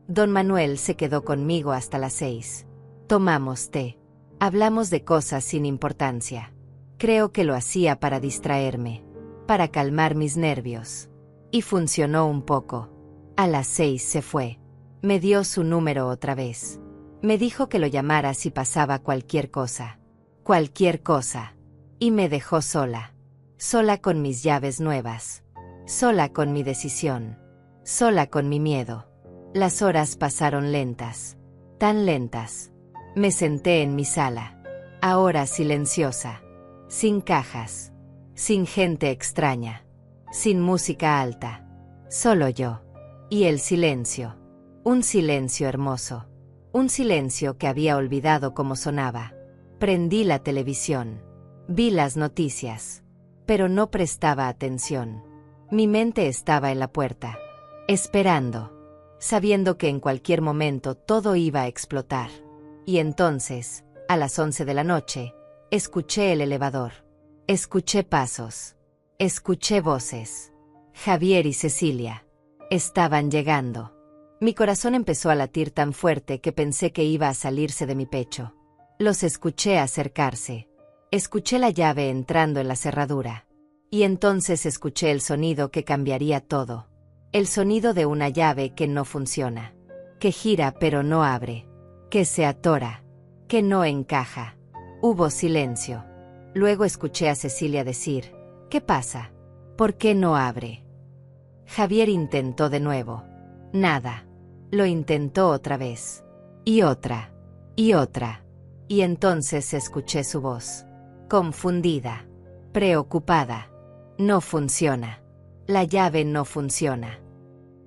Don Manuel se quedó conmigo hasta las 6. Tomamos té. Hablamos de cosas sin importancia. Creo que lo hacía para distraerme. Para calmar mis nervios. Y funcionó un poco. A las 6 se fue. Me dio su número otra vez. Me dijo que lo llamara si pasaba cualquier cosa. Cualquier cosa. Y me dejó sola. Sola con mis llaves nuevas. Sola con mi decisión. Sola con mi miedo. Las horas pasaron lentas. Tan lentas. Me senté en mi sala. Ahora silenciosa. Sin cajas. Sin gente extraña. Sin música alta. Solo yo. Y el silencio. Un silencio hermoso. Un silencio que había olvidado cómo sonaba. Prendí la televisión. Vi las noticias. Pero no prestaba atención. Mi mente estaba en la puerta. Esperando. Sabiendo que en cualquier momento todo iba a explotar. Y entonces, a las 11 de la noche, escuché el elevador. Escuché pasos. Escuché voces. Javier y Cecilia. Estaban llegando. Mi corazón empezó a latir tan fuerte que pensé que iba a salirse de mi pecho. Los escuché acercarse. Escuché la llave entrando en la cerradura. Y entonces escuché el sonido que cambiaría todo. El sonido de una llave que no funciona. Que gira pero no abre. Que se atora. Que no encaja. Hubo silencio. Luego escuché a Cecilia decir, ¿qué pasa? ¿Por qué no abre? Javier intentó de nuevo. Nada. Lo intentó otra vez. Y otra. Y otra. Y entonces escuché su voz. Confundida. Preocupada. No funciona. La llave no funciona.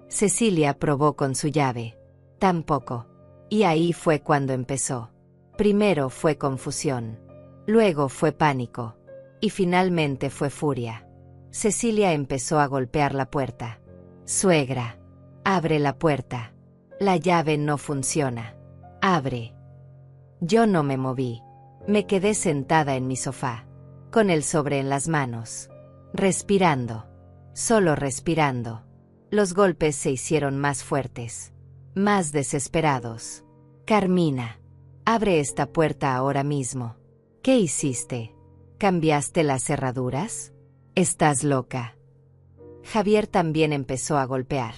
Cecilia probó con su llave. Tampoco. Y ahí fue cuando empezó. Primero fue confusión. Luego fue pánico. Y finalmente fue furia. Cecilia empezó a golpear la puerta. Suegra. Abre la puerta. La llave no funciona. Abre. Yo no me moví. Me quedé sentada en mi sofá. Con el sobre en las manos. Respirando. Solo respirando. Los golpes se hicieron más fuertes. Más desesperados. Carmina. Abre esta puerta ahora mismo. ¿Qué hiciste? ¿Cambiaste las cerraduras? Estás loca. Javier también empezó a golpear.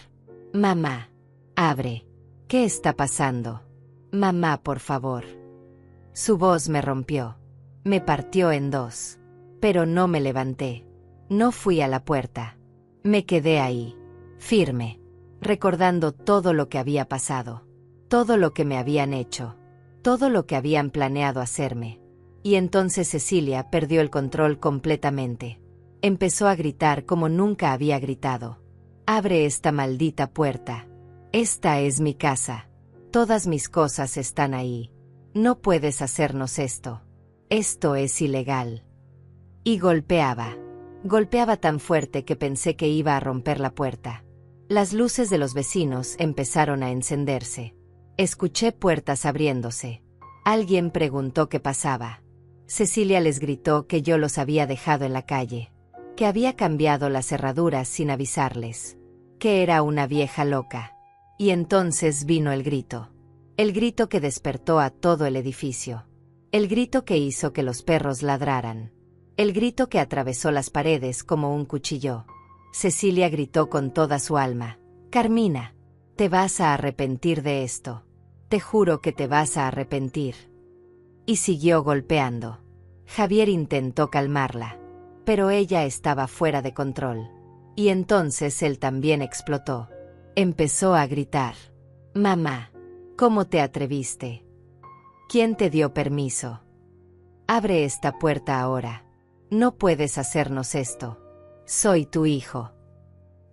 Mamá. Abre. ¿Qué está pasando? Mamá, por favor. Su voz me rompió. Me partió en dos. Pero no me levanté. No fui a la puerta. Me quedé ahí. Firme. Recordando todo lo que había pasado. Todo lo que me habían hecho. Todo lo que habían planeado hacerme. Y entonces Cecilia perdió el control completamente. Empezó a gritar como nunca había gritado. Abre esta maldita puerta. Esta es mi casa. Todas mis cosas están ahí. No puedes hacernos esto. Esto es ilegal. Y golpeaba. Golpeaba tan fuerte que pensé que iba a romper la puerta. Las luces de los vecinos empezaron a encenderse. Escuché puertas abriéndose. Alguien preguntó qué pasaba. Cecilia les gritó que yo los había dejado en la calle. Que había cambiado las cerraduras sin avisarles. Que era una vieja loca. Y entonces vino el grito. El grito que despertó a todo el edificio. El grito que hizo que los perros ladraran. El grito que atravesó las paredes como un cuchillo. Cecilia gritó con toda su alma. Carmina, te vas a arrepentir de esto. Te juro que te vas a arrepentir. Y siguió golpeando. Javier intentó calmarla. Pero ella estaba fuera de control. Y entonces él también explotó. Empezó a gritar. Mamá, ¿cómo te atreviste? ¿Quién te dio permiso? Abre esta puerta ahora. No puedes hacernos esto. Soy tu hijo.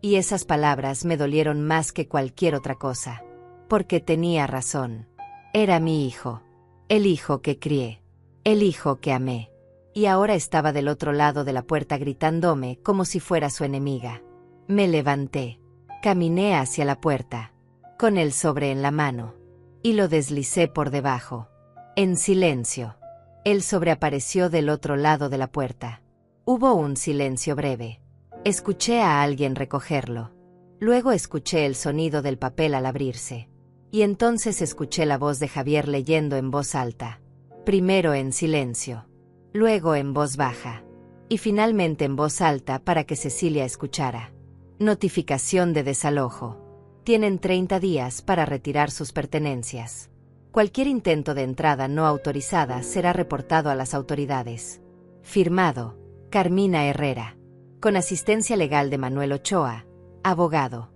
Y esas palabras me dolieron más que cualquier otra cosa. Porque tenía razón. Era mi hijo. El hijo que crié. El hijo que amé. Y ahora estaba del otro lado de la puerta gritándome como si fuera su enemiga. Me levanté. Caminé hacia la puerta. Con el sobre en la mano. Y lo deslicé por debajo. En silencio. El sobre apareció del otro lado de la puerta. Hubo un silencio breve. Escuché a alguien recogerlo. Luego escuché el sonido del papel al abrirse. Y entonces escuché la voz de Javier leyendo en voz alta. Primero en silencio. Luego en voz baja. Y finalmente en voz alta para que Cecilia escuchara. Notificación de desalojo. Tienen 30 días para retirar sus pertenencias. Cualquier intento de entrada no autorizada será reportado a las autoridades. Firmado, Carmina Herrera. Con asistencia legal de Manuel Ochoa, abogado.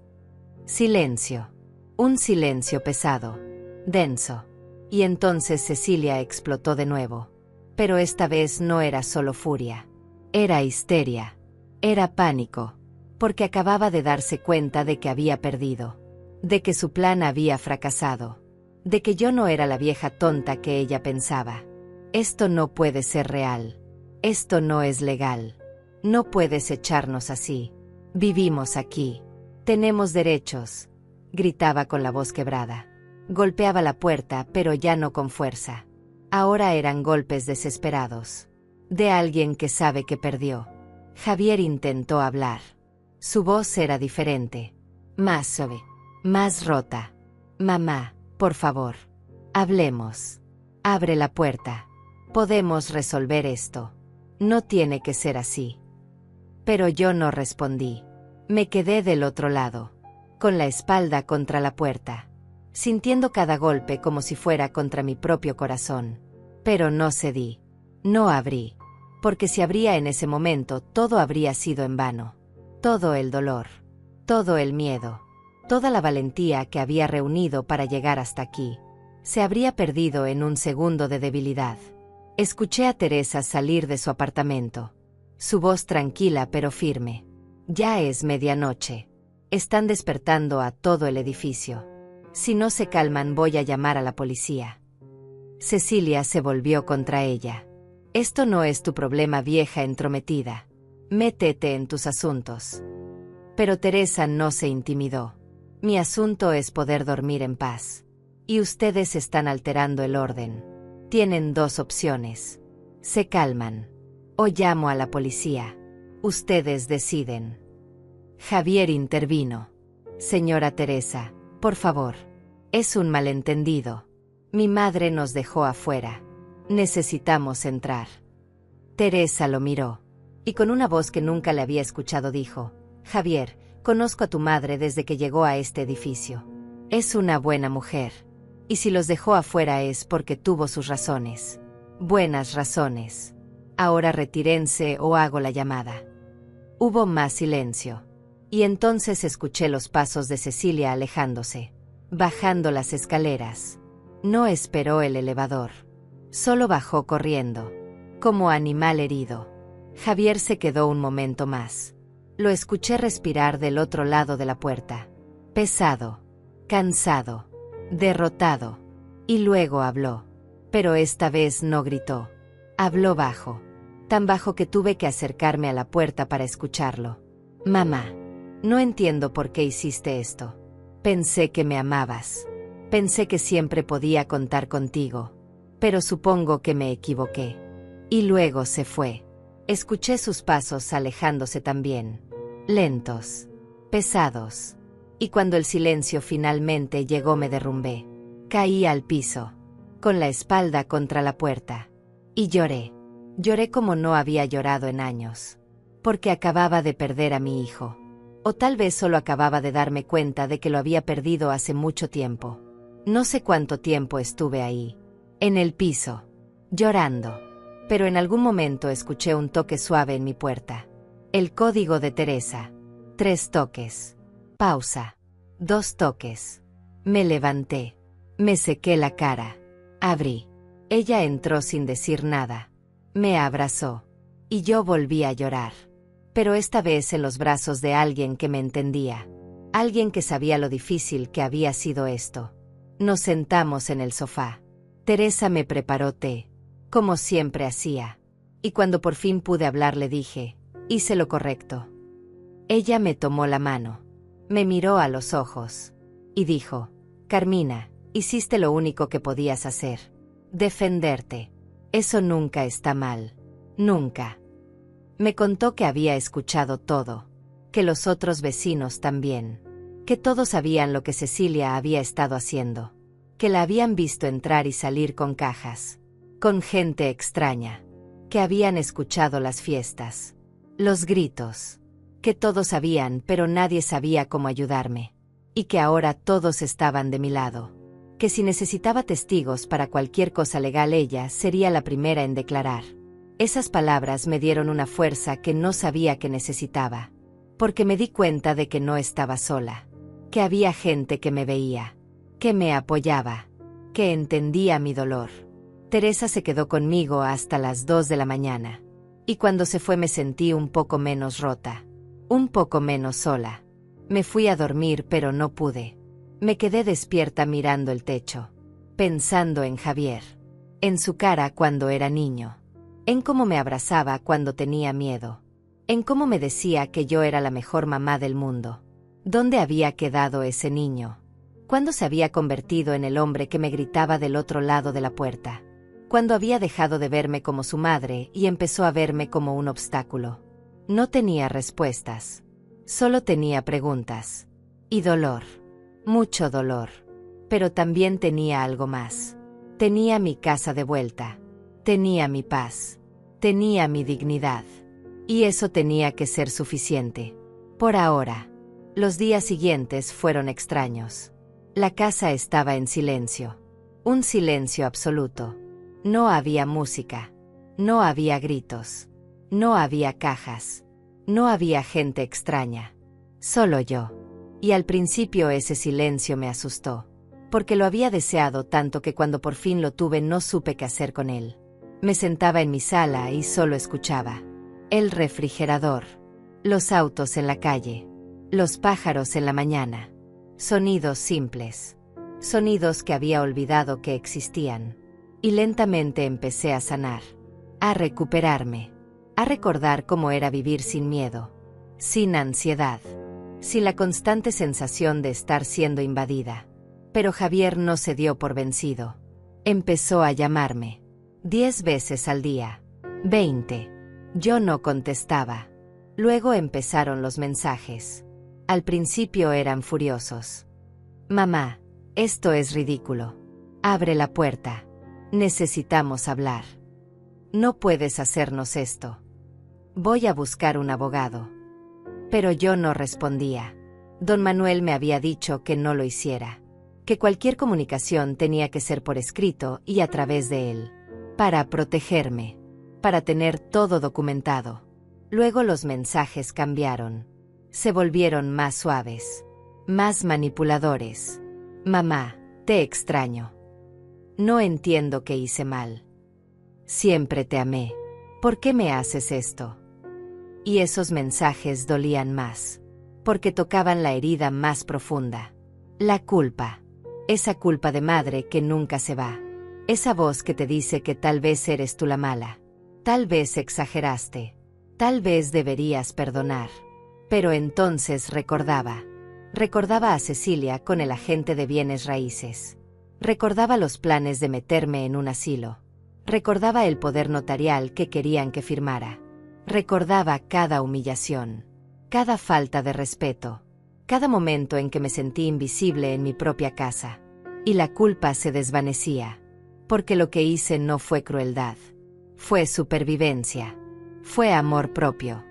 Silencio. Un silencio pesado. Denso. Y entonces Cecilia explotó de nuevo. Pero esta vez no era solo furia. Era histeria. Era pánico. Porque acababa de darse cuenta de que había perdido. De que su plan había fracasado. De que yo no era la vieja tonta que ella pensaba. Esto no puede ser real. Esto no es legal. No puedes echarnos así. Vivimos aquí. Tenemos derechos. Gritaba con la voz quebrada. Golpeaba la puerta, pero ya no con fuerza. Ahora eran golpes desesperados. De alguien que sabe que perdió. Javier intentó hablar. Su voz era diferente. Más suave. Más rota. Mamá, por favor. Hablemos. Abre la puerta. Podemos resolver esto. No tiene que ser así. Pero yo no respondí. Me quedé del otro lado. Con la espalda contra la puerta. Sintiendo cada golpe como si fuera contra mi propio corazón. Pero no cedí. No abrí. Porque si abría en ese momento, todo habría sido en vano. Todo el dolor. Todo el miedo. Toda la valentía que había reunido para llegar hasta aquí. Se habría perdido en un segundo de debilidad. Escuché a Teresa salir de su apartamento. Su voz tranquila pero firme. Ya es medianoche. Están despertando a todo el edificio. Si no se calman voy a llamar a la policía. Cecilia se volvió contra ella. Esto no es tu problema, vieja entrometida. Métete en tus asuntos. Pero Teresa no se intimidó. Mi asunto es poder dormir en paz. Y ustedes están alterando el orden. Tienen dos opciones. Se calman. O llamo a la policía. Ustedes deciden. Javier intervino. Señora Teresa, por favor. Es un malentendido. Mi madre nos dejó afuera. Necesitamos entrar. Teresa lo miró. Y con una voz que nunca le había escuchado dijo: Javier, conozco a tu madre desde que llegó a este edificio. Es una buena mujer. Y si los dejó afuera es porque tuvo sus razones. Buenas razones. Ahora retírense o hago la llamada. Hubo más silencio. Y entonces escuché los pasos de Cecilia alejándose. Bajando las escaleras. No esperó el elevador. Solo bajó corriendo. Como animal herido. Javier se quedó un momento más. Lo escuché respirar del otro lado de la puerta. Pesado. Cansado. Derrotado. Y luego habló. Pero esta vez no gritó. Habló bajo. Tan bajo que tuve que acercarme a la puerta para escucharlo. Mamá. No entiendo por qué hiciste esto. Pensé que me amabas. Pensé que siempre podía contar contigo. Pero supongo que me equivoqué. Y luego se fue. Escuché sus pasos alejándose también. Lentos. Pesados. Y cuando el silencio finalmente llegó me derrumbé. Caí al piso. Con la espalda contra la puerta. Y lloré. Lloré como no había llorado en años. Porque acababa de perder a mi hijo. O tal vez solo acababa de darme cuenta de que lo había perdido hace mucho tiempo. No sé cuánto tiempo estuve ahí. En el piso. Llorando. Pero en algún momento escuché un toque suave en mi puerta. El código de Teresa. 3 toques. Pausa. 2 toques. Me levanté. Me sequé la cara. Abrí. Ella entró sin decir nada. Me abrazó. Y yo volví a llorar. Pero esta vez en los brazos de alguien que me entendía. Alguien que sabía lo difícil que había sido esto. Nos sentamos en el sofá. Teresa me preparó té, como siempre hacía. Y cuando por fin pude hablar le dije, hice lo correcto. Ella me tomó la mano. Me miró a los ojos. Y dijo, Carmina, hiciste lo único que podías hacer. Defenderte. Eso nunca está mal. Nunca. Me contó que había escuchado todo. Que los otros vecinos también. Que todos sabían lo que Cecilia había estado haciendo. Que la habían visto entrar y salir con cajas. Con gente extraña. Que habían escuchado las fiestas. Los gritos. Que todos sabían, pero nadie sabía cómo ayudarme. Y que ahora todos estaban de mi lado. Que si necesitaba testigos para cualquier cosa legal ella sería la primera en declarar. Esas palabras me dieron una fuerza que no sabía que necesitaba. Porque me di cuenta de que no estaba sola. Que había gente que me veía. Que me apoyaba. Que entendía mi dolor. Teresa se quedó conmigo hasta las 2 de la mañana. Y cuando se fue me sentí un poco menos rota. Un poco menos sola. Me fui a dormir pero no pude. Me quedé despierta mirando el techo. Pensando en Javier. En su cara cuando era niño. En cómo me abrazaba cuando tenía miedo. En cómo me decía que yo era la mejor mamá del mundo. ¿Dónde había quedado ese niño? ¿Cuándo se había convertido en el hombre que me gritaba del otro lado de la puerta? ¿Cuándo había dejado de verme como su madre y empezó a verme como un obstáculo? No tenía respuestas. Solo tenía preguntas. Y dolor. Mucho dolor. Pero también tenía algo más. Tenía mi casa de vuelta. Tenía mi paz. Tenía mi dignidad. Y eso tenía que ser suficiente. Por ahora. Los días siguientes fueron extraños. La casa estaba en silencio. Un silencio absoluto. No había música. No había gritos. No había cajas. No había gente extraña. Solo yo. Y al principio ese silencio me asustó. Porque lo había deseado tanto que cuando por fin lo tuve no supe qué hacer con él. Me sentaba en mi sala y solo escuchaba. El refrigerador. Los autos en la calle. Los pájaros en la mañana. Sonidos simples. Sonidos que había olvidado que existían. Y lentamente empecé a sanar. A recuperarme. A recordar cómo era vivir sin miedo. Sin ansiedad. Sin la constante sensación de estar siendo invadida. Pero Javier no se dio por vencido. Empezó a llamarme. 10 veces al día. 20. Yo no contestaba. Luego empezaron los mensajes. Al principio eran furiosos. Mamá, esto es ridículo. Abre la puerta. Necesitamos hablar. No puedes hacernos esto. Voy a buscar un abogado. Pero yo no respondía. Don Manuel me había dicho que no lo hiciera. Que cualquier comunicación tenía que ser por escrito y a través de él. Para protegerme. Para tener todo documentado. Luego los mensajes cambiaron. Se volvieron más suaves. Más manipuladores. Mamá, te extraño. No entiendo qué hice mal. Siempre te amé. ¿Por qué me haces esto? Y esos mensajes dolían más. Porque tocaban la herida más profunda. La culpa. Esa culpa de madre que nunca se va. Esa voz que te dice que tal vez eres tú la mala. Tal vez exageraste. Tal vez deberías perdonar. Pero entonces recordaba. Recordaba a Cecilia con el agente de bienes raíces. Recordaba los planes de meterme en un asilo. Recordaba el poder notarial que querían que firmara. Recordaba cada humillación. Cada falta de respeto. Cada momento en que me sentí invisible en mi propia casa. Y la culpa se desvanecía. Porque lo que hice no fue crueldad. Fue supervivencia. Fue amor propio.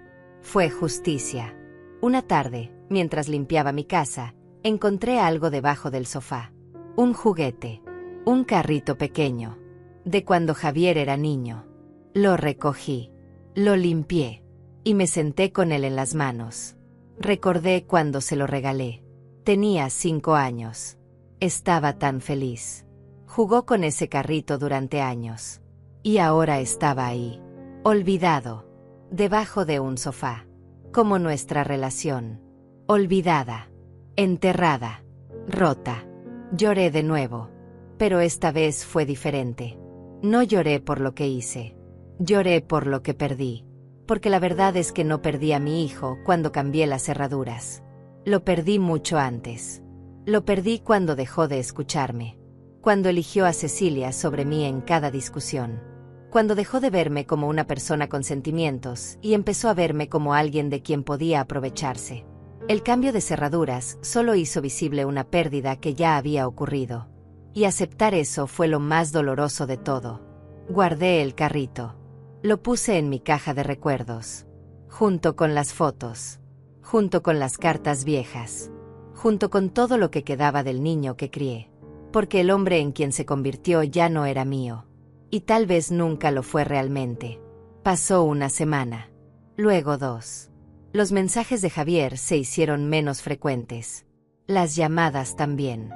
Fue justicia. Una tarde, mientras limpiaba mi casa, encontré algo debajo del sofá. Un juguete. Un carrito pequeño. De cuando Javier era niño. Lo recogí. Lo limpié. Y me senté con él en las manos. Recordé cuando se lo regalé. Tenía 5 años. Estaba tan feliz. Jugó con ese carrito durante años. Y ahora estaba ahí. Olvidado. Debajo de un sofá. Como nuestra relación. Olvidada. Enterrada. Rota. Lloré de nuevo. Pero esta vez fue diferente. No lloré por lo que hice. Lloré por lo que perdí. Porque la verdad es que no perdí a mi hijo cuando cambié las cerraduras. Lo perdí mucho antes. Lo perdí cuando dejó de escucharme. Cuando eligió a Cecilia sobre mí en cada discusión. Cuando dejó de verme como una persona con sentimientos y empezó a verme como alguien de quien podía aprovecharse. El cambio de cerraduras solo hizo visible una pérdida que ya había ocurrido. Y aceptar eso fue lo más doloroso de todo. Guardé el carrito. Lo puse en mi caja de recuerdos. Junto con las fotos. Junto con las cartas viejas. Junto con todo lo que quedaba del niño que crié. Porque el hombre en quien se convirtió ya no era mío. Y tal vez nunca lo fue realmente. Pasó una semana. Luego 2. Los mensajes de Javier se hicieron menos frecuentes. Las llamadas también.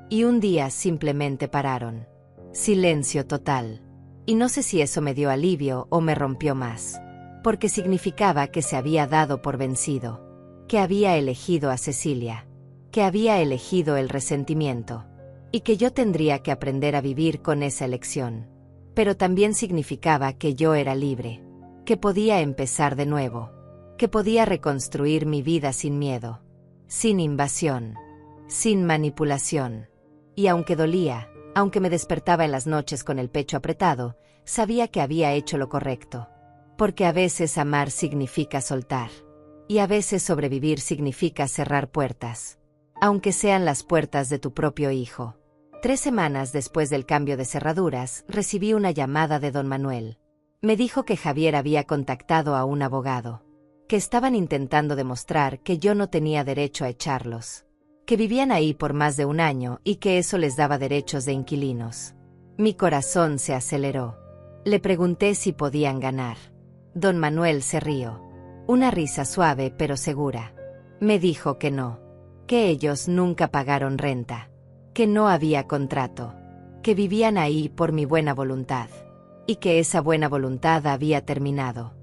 Y un día simplemente pararon. Silencio total. Y no sé si eso me dio alivio o me rompió más. Porque significaba que se había dado por vencido. Que había elegido a Cecilia. Que había elegido el resentimiento. Y que yo tendría que aprender a vivir con esa elección. Pero también significaba que yo era libre. Que podía empezar de nuevo. Que podía reconstruir mi vida sin miedo. Sin invasión. Sin manipulación. Y aunque dolía, aunque me despertaba en las noches con el pecho apretado, sabía que había hecho lo correcto. Porque a veces amar significa soltar. Y a veces sobrevivir significa cerrar puertas. Aunque sean las puertas de tu propio hijo. 3 semanas después del cambio de cerraduras, recibí una llamada de don Manuel. Me dijo que Javier había contactado a un abogado. Que estaban intentando demostrar que yo no tenía derecho a echarlos. Que vivían ahí por más de un año y que eso les daba derechos de inquilinos. Mi corazón se aceleró. Le pregunté si podían ganar. Don Manuel se rió. Una risa suave pero segura. Me dijo que no. Que ellos nunca pagaron renta. Que no había contrato. Que vivían ahí por mi buena voluntad. Y que esa buena voluntad había terminado.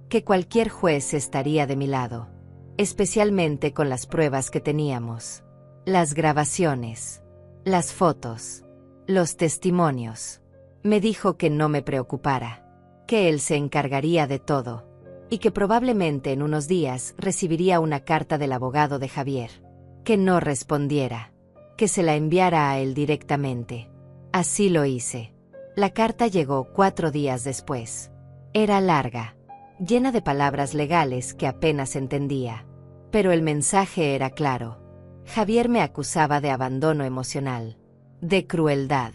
Que cualquier juez estaría de mi lado. Especialmente con las pruebas que teníamos. Las grabaciones. Las fotos. Los testimonios. Me dijo que no me preocupara. Que él se encargaría de todo. Y que probablemente en unos días recibiría una carta del abogado de Javier. Que no respondiera. Que se la enviara a él directamente. Así lo hice. La carta llegó 4 días después. Era larga. Llena de palabras legales que apenas entendía. Pero el mensaje era claro. Javier me acusaba de abandono emocional. De crueldad.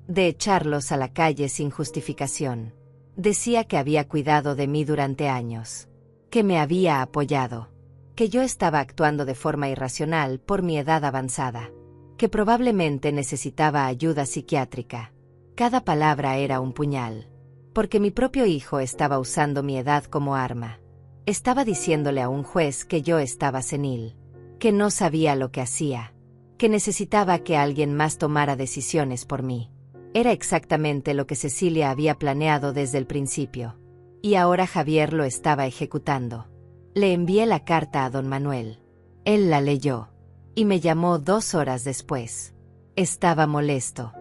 De echarlos a la calle sin justificación. Decía que había cuidado de mí durante años. Que me había apoyado. Que yo estaba actuando de forma irracional por mi edad avanzada. Que probablemente necesitaba ayuda psiquiátrica. Cada palabra era un puñal. Porque mi propio hijo estaba usando mi edad como arma. Estaba diciéndole a un juez que yo estaba senil. Que no sabía lo que hacía. Que necesitaba que alguien más tomara decisiones por mí. Era exactamente lo que Cecilia había planeado desde el principio. Y ahora Javier lo estaba ejecutando. Le envié la carta a don Manuel. Él la leyó. Y me llamó 2 horas después. Estaba molesto.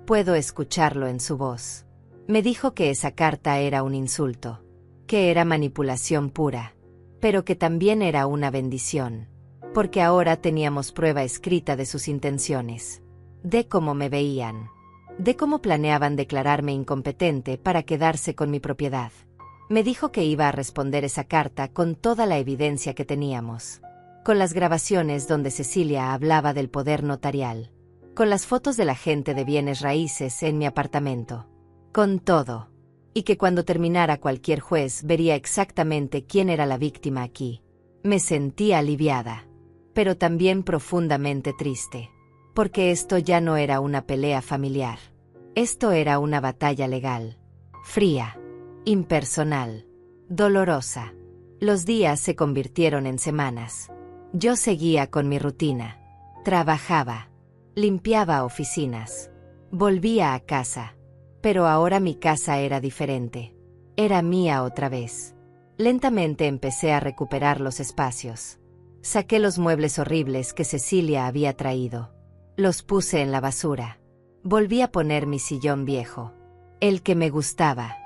Puedo escucharlo en su voz. Me dijo que esa carta era un insulto. Que era manipulación pura. Pero que también era una bendición. Porque ahora teníamos prueba escrita de sus intenciones. De cómo me veían. De cómo planeaban declararme incompetente para quedarse con mi propiedad. Me dijo que iba a responder esa carta con toda la evidencia que teníamos. Con las grabaciones donde Cecilia hablaba del poder notarial. Con las fotos de la gente de bienes raíces en mi apartamento. Con todo. Y que cuando terminara cualquier juez vería exactamente quién era la víctima aquí. Me sentí aliviada. Pero también profundamente triste. Porque esto ya no era una pelea familiar. Esto era una batalla legal. Fría. Impersonal. Dolorosa. Los días se convirtieron en semanas. Yo seguía con mi rutina. Trabajaba. Limpiaba oficinas. Volvía a casa. Pero ahora mi casa era diferente. Era mía otra vez. Lentamente empecé a recuperar los espacios. Saqué los muebles horribles que Cecilia había traído. Los puse en la basura. Volví a poner mi sillón viejo. El que me gustaba.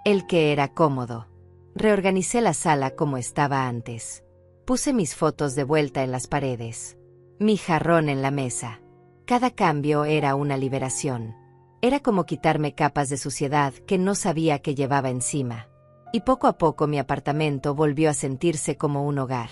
El que era cómodo. Reorganicé la sala como estaba antes. Puse mis fotos de vuelta en las paredes. Mi jarrón en la mesa. Cada cambio era una liberación. Era como quitarme capas de suciedad que no sabía que llevaba encima. Y poco a poco mi apartamento volvió a sentirse como un hogar.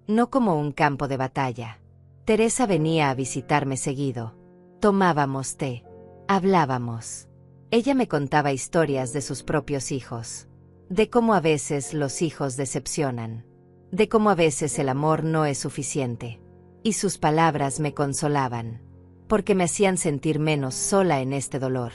No como un campo de batalla. Teresa venía a visitarme seguido. Tomábamos té. Hablábamos. Ella me contaba historias de sus propios hijos. De cómo a veces los hijos decepcionan. De cómo a veces el amor no es suficiente. Y sus palabras me consolaban. Porque me hacían sentir menos sola en este dolor.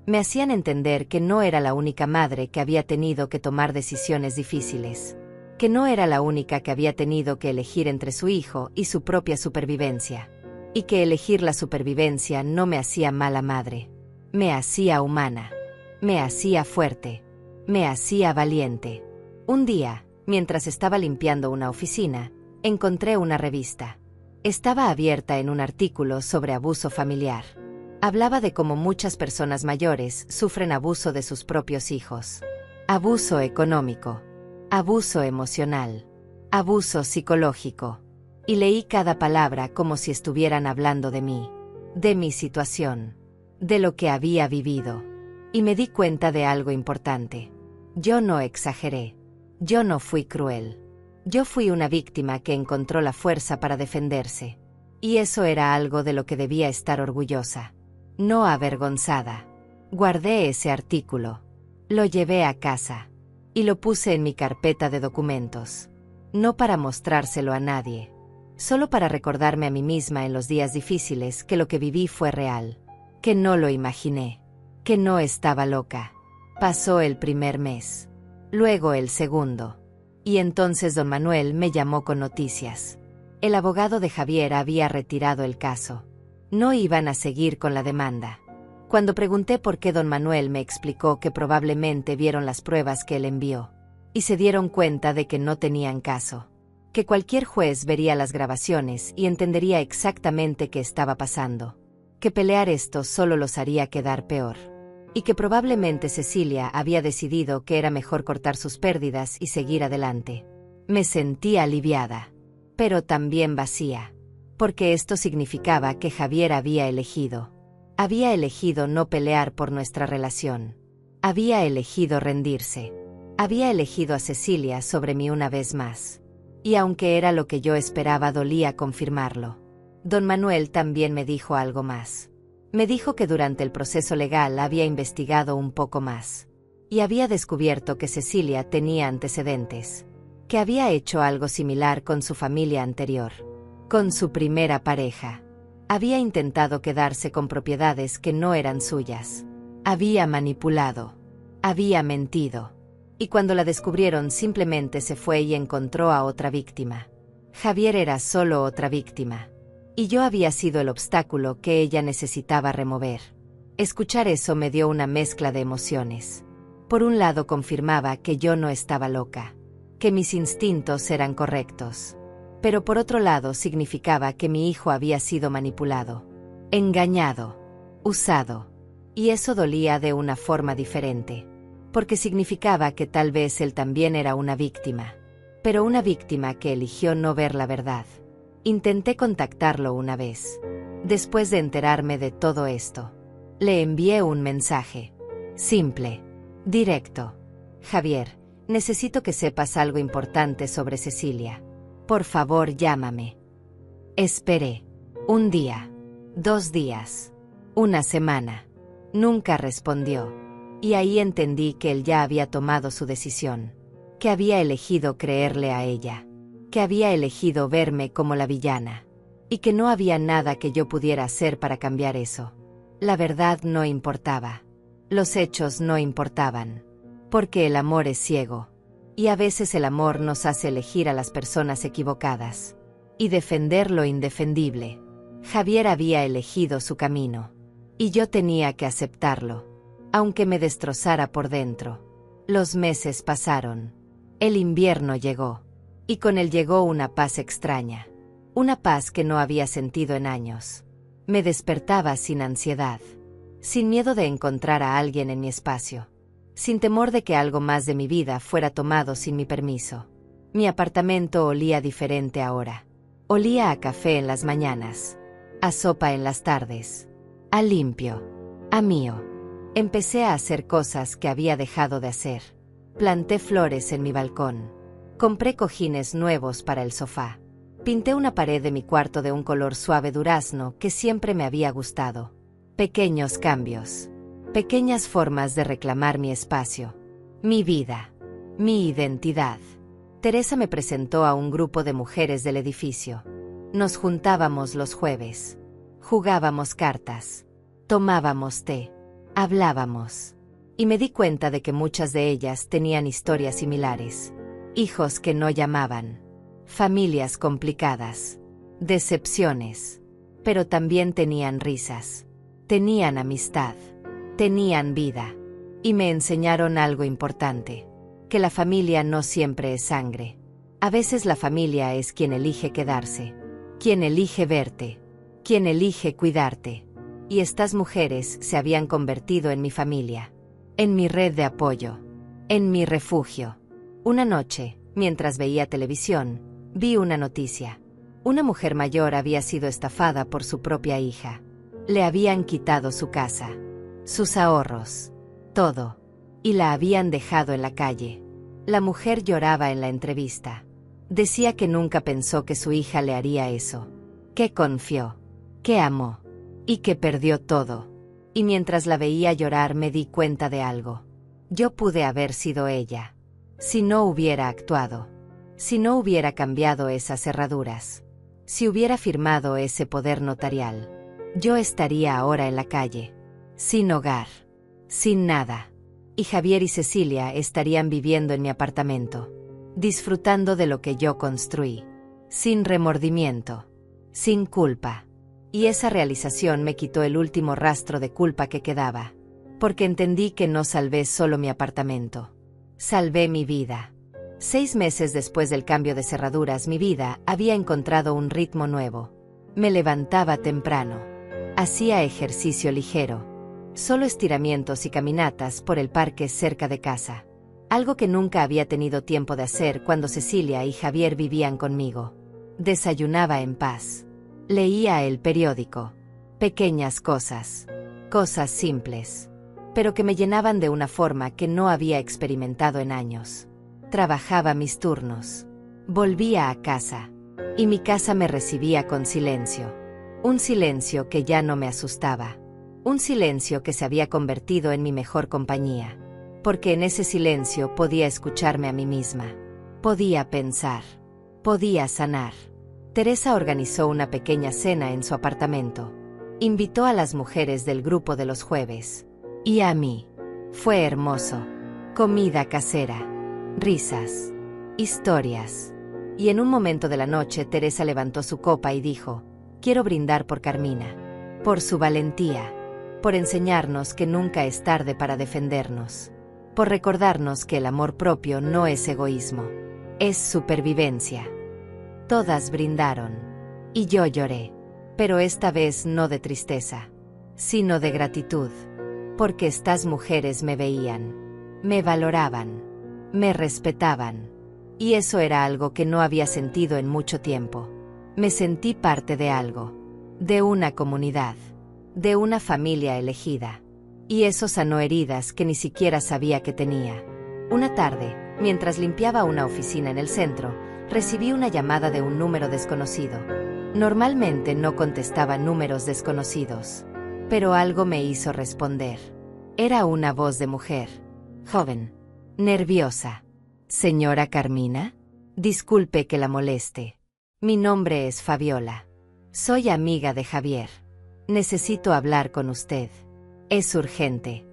Me hacían entender que no era la única madre que había tenido que tomar decisiones difíciles. Que no era la única que había tenido que elegir entre su hijo y su propia supervivencia. Y que elegir la supervivencia no me hacía mala madre. Me hacía humana. Me hacía fuerte. Me hacía valiente. Un día, mientras estaba limpiando una oficina, encontré una revista. Estaba abierta en un artículo sobre abuso familiar. Hablaba de cómo muchas personas mayores sufren abuso de sus propios hijos. Abuso económico. Abuso emocional. Abuso psicológico. Y leí cada palabra como si estuvieran hablando de mí. De mi situación. De lo que había vivido. Y me di cuenta de algo importante. Yo no exageré. Yo no fui cruel. Yo fui una víctima que encontró la fuerza para defenderse. Y eso era algo de lo que debía estar orgullosa. No avergonzada. Guardé ese artículo. Lo llevé a casa. Y lo puse en mi carpeta de documentos. No para mostrárselo a nadie. Solo para recordarme a mí misma en los días difíciles que lo que viví fue real. Que no lo imaginé. Que no estaba loca. Pasó el primer mes. Luego el segundo. Y entonces don Manuel me llamó con noticias. El abogado de Javier había retirado el caso. No iban a seguir con la demanda. Cuando pregunté por qué don Manuel me explicó que probablemente vieron las pruebas que él envió. Y se dieron cuenta de que no tenían caso. Que cualquier juez vería las grabaciones y entendería exactamente qué estaba pasando. Que pelear esto solo los haría quedar peor. Y que probablemente Cecilia había decidido que era mejor cortar sus pérdidas y seguir adelante. Me sentí aliviada, pero también vacía, porque esto significaba que Javier había elegido no pelear por nuestra relación. Había elegido rendirse. Había elegido a Cecilia sobre mí una vez más. Y aunque era lo que yo esperaba, dolía confirmarlo. Don Manuel también me dijo algo más. Me dijo que durante el proceso legal había investigado un poco más. Y había descubierto que Cecilia tenía antecedentes. Que había hecho algo similar con su familia anterior. Con su primera pareja. Había intentado quedarse con propiedades que no eran suyas. Había manipulado. Había mentido. Y cuando la descubrieron simplemente se fue y encontró a otra víctima. Javier era solo otra víctima. Y yo había sido el obstáculo que ella necesitaba remover. Escuchar eso me dio una mezcla de emociones. Por un lado confirmaba que yo no estaba loca, que mis instintos eran correctos. Pero por otro lado significaba que mi hijo había sido manipulado, engañado, usado. Y eso dolía de una forma diferente. Porque significaba que tal vez él también era una víctima. Pero una víctima que eligió no ver la verdad. Intenté contactarlo una vez. Después de enterarme de todo esto, le envié un mensaje. Simple. Directo. Javier, necesito que sepas algo importante sobre Cecilia. Por favor, llámame. Esperé. Un día. 2 días. Una semana. Nunca respondió. Y ahí entendí que él ya había tomado su decisión. Que había elegido creerle a ella. Que había elegido verme como la villana. Y que no había nada que yo pudiera hacer para cambiar eso. La verdad no importaba. Los hechos no importaban. Porque el amor es ciego. Y a veces el amor nos hace elegir a las personas equivocadas. Y defender lo indefendible. Javier había elegido su camino. Y yo tenía que aceptarlo. Aunque me destrozara por dentro. Los meses pasaron. El invierno llegó. Y con él llegó una paz extraña. Una paz que no había sentido en años. Me despertaba sin ansiedad. Sin miedo de encontrar a alguien en mi espacio. Sin temor de que algo más de mi vida fuera tomado sin mi permiso. Mi apartamento olía diferente ahora. Olía a café en las mañanas. A sopa en las tardes. A limpio. A mío. Empecé a hacer cosas que había dejado de hacer. Planté flores en mi balcón. Compré cojines nuevos para el sofá. Pinté una pared de mi cuarto de un color suave durazno que siempre me había gustado. Pequeños cambios. Pequeñas formas de reclamar mi espacio. Mi vida. Mi identidad. Teresa me presentó a un grupo de mujeres del edificio. Nos juntábamos los jueves. Jugábamos cartas. Tomábamos té. Hablábamos. Y me di cuenta de que muchas de ellas tenían historias similares. Hijos que no llamaban. Familias complicadas. Decepciones. Pero también tenían risas. Tenían amistad. Tenían vida. Y me enseñaron algo importante. Que la familia no siempre es sangre. A veces la familia es quien elige quedarse. Quien elige verte. Quien elige cuidarte. Y estas mujeres se habían convertido en mi familia. En mi red de apoyo. En mi refugio. Una noche, mientras veía televisión, vi una noticia. Una mujer mayor había sido estafada por su propia hija. Le habían quitado su casa. Sus ahorros. Todo. Y la habían dejado en la calle. La mujer lloraba en la entrevista. Decía que nunca pensó que su hija le haría eso. Que confió. Que amó. Y que perdió todo. Y mientras la veía llorar me di cuenta de algo. Yo pude haber sido ella. Si no hubiera actuado. Si no hubiera cambiado esas cerraduras. Si hubiera firmado ese poder notarial. Yo estaría ahora en la calle. Sin hogar. Sin nada. Y Javier y Cecilia estarían viviendo en mi apartamento. Disfrutando de lo que yo construí. Sin remordimiento. Sin culpa. Y esa realización me quitó el último rastro de culpa que quedaba. Porque entendí que no salvé solo mi apartamento. Salvé mi vida. 6 meses después del cambio de cerraduras, mi vida había encontrado un ritmo nuevo. Me levantaba temprano. Hacía ejercicio ligero. Solo estiramientos y caminatas por el parque cerca de casa. Algo que nunca había tenido tiempo de hacer cuando Cecilia y Javier vivían conmigo. Desayunaba en paz. Leía el periódico. Pequeñas cosas. Cosas simples. Pero que me llenaban de una forma que no había experimentado en años. Trabajaba mis turnos. Volvía a casa. Y mi casa me recibía con silencio. Un silencio que ya no me asustaba. Un silencio que se había convertido en mi mejor compañía. Porque en ese silencio podía escucharme a mí misma. Podía pensar. Podía sanar. Teresa organizó una pequeña cena en su apartamento. Invitó a las mujeres del grupo de los jueves. Y a mí. Fue hermoso. Comida casera. Risas. Historias. Y en un momento de la noche Teresa levantó su copa y dijo: quiero brindar por Carmina. Por su valentía. Por enseñarnos que nunca es tarde para defendernos. Por recordarnos que el amor propio no es egoísmo. Es supervivencia. Todas brindaron. Y yo lloré. Pero esta vez no de tristeza. Sino de gratitud. Porque estas mujeres me veían. Me valoraban. Me respetaban. Y eso era algo que no había sentido en mucho tiempo. Me sentí parte de algo. De una comunidad. De una familia elegida. Y eso sanó heridas que ni siquiera sabía que tenía. Una tarde, mientras limpiaba una oficina en el centro, recibí una llamada de un número desconocido. Normalmente no contestaba números desconocidos. Pero algo me hizo responder. Era una voz de mujer. Joven. Nerviosa. ¿Señora Carmina? Disculpe que la moleste. Mi nombre es Fabiola. Soy amiga de Javier. Necesito hablar con usted. Es urgente.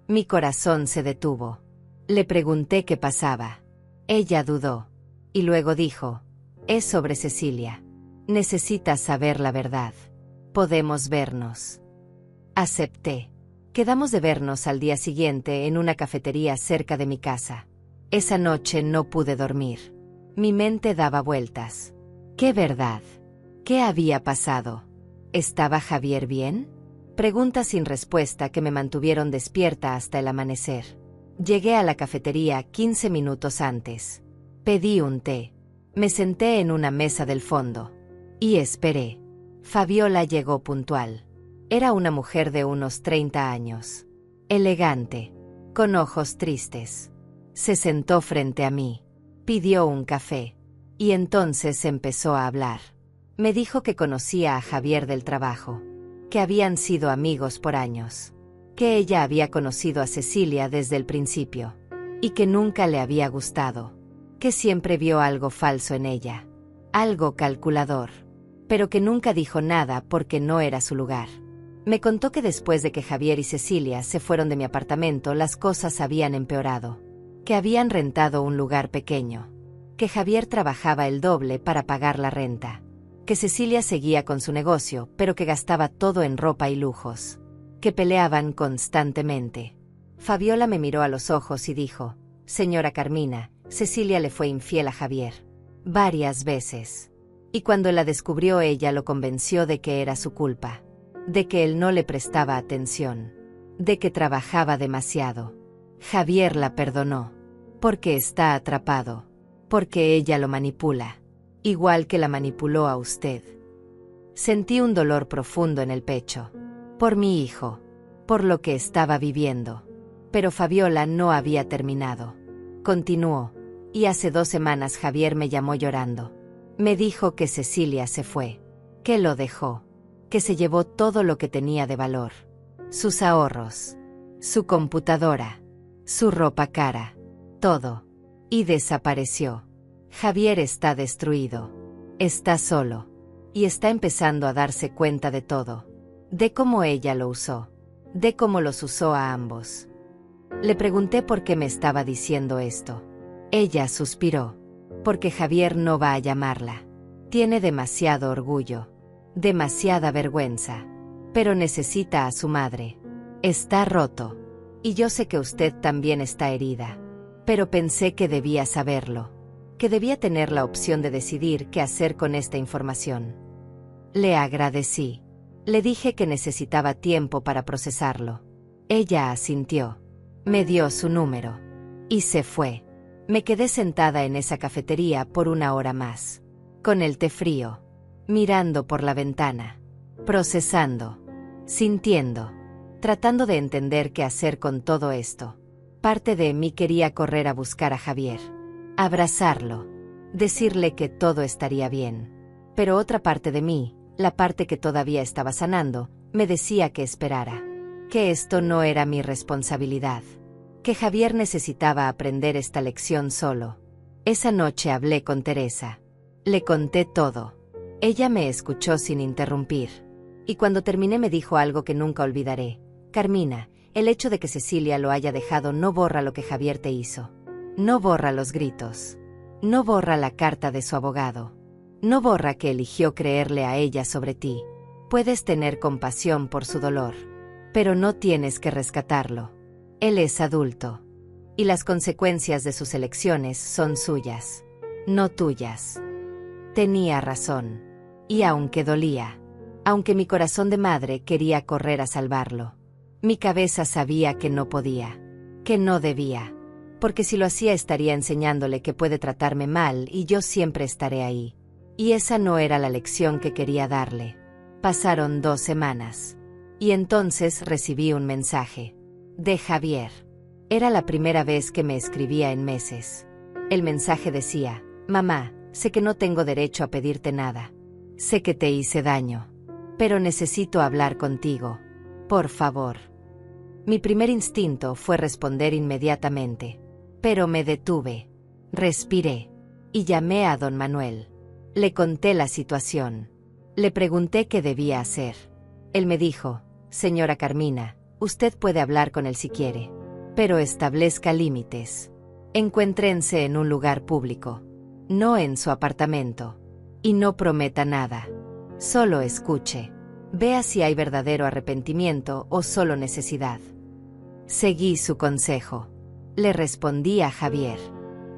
Mi corazón se detuvo. Le pregunté qué pasaba. Ella dudó. Y luego dijo: es sobre Cecilia. Necesitas saber la verdad. Podemos vernos. Acepté. Quedamos de vernos al día siguiente en una cafetería cerca de mi casa. Esa noche no pude dormir. Mi mente daba vueltas. ¿Qué verdad? ¿Qué había pasado? ¿Estaba Javier bien? Preguntas sin respuesta que me mantuvieron despierta hasta el amanecer. Llegué a la cafetería 15 minutos antes. Pedí un té. Me senté en una mesa del fondo. Y esperé. Fabiola llegó puntual. Era una mujer de unos 30 años. Elegante. Con ojos tristes. Se sentó frente a mí. Pidió un café. Y entonces empezó a hablar. Me dijo que conocía a Javier del trabajo. Que habían sido amigos por años. Que ella había conocido a Cecilia desde el principio. Y que nunca le había gustado. Que siempre vio algo falso en ella. Algo calculador. Pero que nunca dijo nada porque no era su lugar. Me contó que después de que Javier y Cecilia se fueron de mi apartamento, las cosas habían empeorado. Que habían rentado un lugar pequeño. Que Javier trabajaba el doble para pagar la renta. Que Cecilia seguía con su negocio, pero que gastaba todo en ropa y lujos. Que peleaban constantemente. Fabiola me miró a los ojos y dijo: «Señora Carmina, Cecilia le fue infiel a Javier. Varias veces. Y cuando la descubrió, ella lo convenció de que era su culpa. De que él no le prestaba atención. De que trabajaba demasiado. Javier la perdonó. Porque está atrapado. Porque ella lo manipula. Igual que la manipuló a usted». Sentí un dolor profundo en el pecho. Por mi hijo. Por lo que estaba viviendo. Pero Fabiola no había terminado. Continuó. Y hace 2 semanas Javier me llamó llorando. Me dijo que Cecilia se fue. Que lo dejó. Que se llevó todo lo que tenía de valor. Sus ahorros. Su computadora. Su ropa cara. Todo. Y desapareció. Javier está destruido. Está solo. Y está empezando a darse cuenta de todo. De cómo ella lo usó. De cómo los usó a ambos. Le pregunté por qué me estaba diciendo esto. Ella suspiró. Porque Javier no va a llamarla. Tiene demasiado orgullo. Demasiada vergüenza. Pero necesita a su madre. Está roto. Y yo sé que usted también está herida. Pero pensé que debía saberlo. Que debía tener la opción de decidir qué hacer con esta información. Le agradecí. Le dije que necesitaba tiempo para procesarlo. Ella asintió. Me dio su número. Y se fue. Me quedé sentada en esa cafetería por 1 hora más. Con el té frío. Mirando por la ventana. Procesando. Sintiendo. Tratando de entender qué hacer con todo esto. Parte de mí quería correr a buscar a Javier. Abrazarlo. Decirle que todo estaría bien. Pero otra parte de mí, la parte que todavía estaba sanando, me decía que esperara. Que esto no era mi responsabilidad. Que Javier necesitaba aprender esta lección solo. Esa noche hablé con Teresa. Le conté todo. Ella me escuchó sin interrumpir. Y cuando terminé me dijo algo que nunca olvidaré. Carmina, el hecho de que Cecilia lo haya dejado no borra lo que Javier te hizo. No borra los gritos. No borra la carta de su abogado. No borra que eligió creerle a ella sobre ti. Puedes tener compasión por su dolor. Pero no tienes que rescatarlo. Él es adulto. Y las consecuencias de sus elecciones son suyas. No tuyas. Tenía razón. Y aunque dolía. Aunque mi corazón de madre quería correr a salvarlo. Mi cabeza sabía que no podía. Que no debía. Porque si lo hacía estaría enseñándole que puede tratarme mal y yo siempre estaré ahí. Y esa no era la lección que quería darle. Pasaron 2 semanas. Y entonces recibí un mensaje. De Javier. Era la primera vez que me escribía en meses. El mensaje decía: «Mamá, sé que no tengo derecho a pedirte nada. Sé que te hice daño. Pero necesito hablar contigo. Por favor». Mi primer instinto fue responder inmediatamente. Pero me detuve. Respiré. Y llamé a don Manuel. Le conté la situación. Le pregunté qué debía hacer. Él me dijo: «Señora Carmina, usted puede hablar con él si quiere. Pero establezca límites. Encuéntrense en un lugar público. No en su apartamento. Y no prometa nada. Solo escuche. Vea si hay verdadero arrepentimiento o solo necesidad. Seguí su consejo. Le respondí a Javier.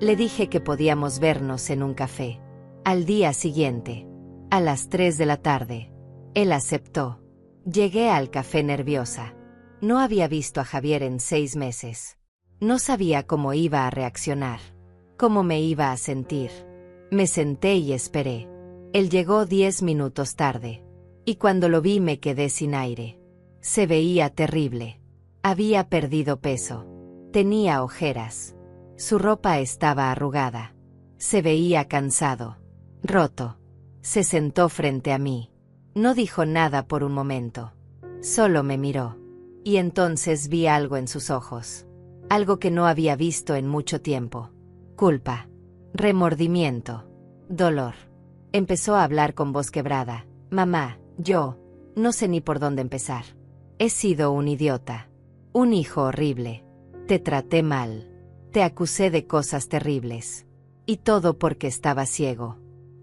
Le dije que podíamos vernos en un café. Al día siguiente, a las 3 de la tarde, él aceptó. Llegué al café nerviosa. No había visto a Javier en 6 meses. No sabía cómo iba a reaccionar, cómo me iba a sentir. Me senté y esperé. Él llegó 10 minutos tarde. Y cuando lo vi me quedé sin aire. Se veía terrible. Había perdido peso. Tenía ojeras. Su ropa estaba arrugada. Se veía cansado. Roto. Se sentó frente a mí. No dijo nada por un momento. Solo me miró. Y entonces vi algo en sus ojos. Algo que no había visto en mucho tiempo. Culpa. Remordimiento. Dolor. Empezó a hablar con voz quebrada. Mamá, yo no sé ni por dónde empezar. He sido un idiota. Un hijo horrible. Te traté mal. Te acusé de cosas terribles. Y todo porque estaba ciego.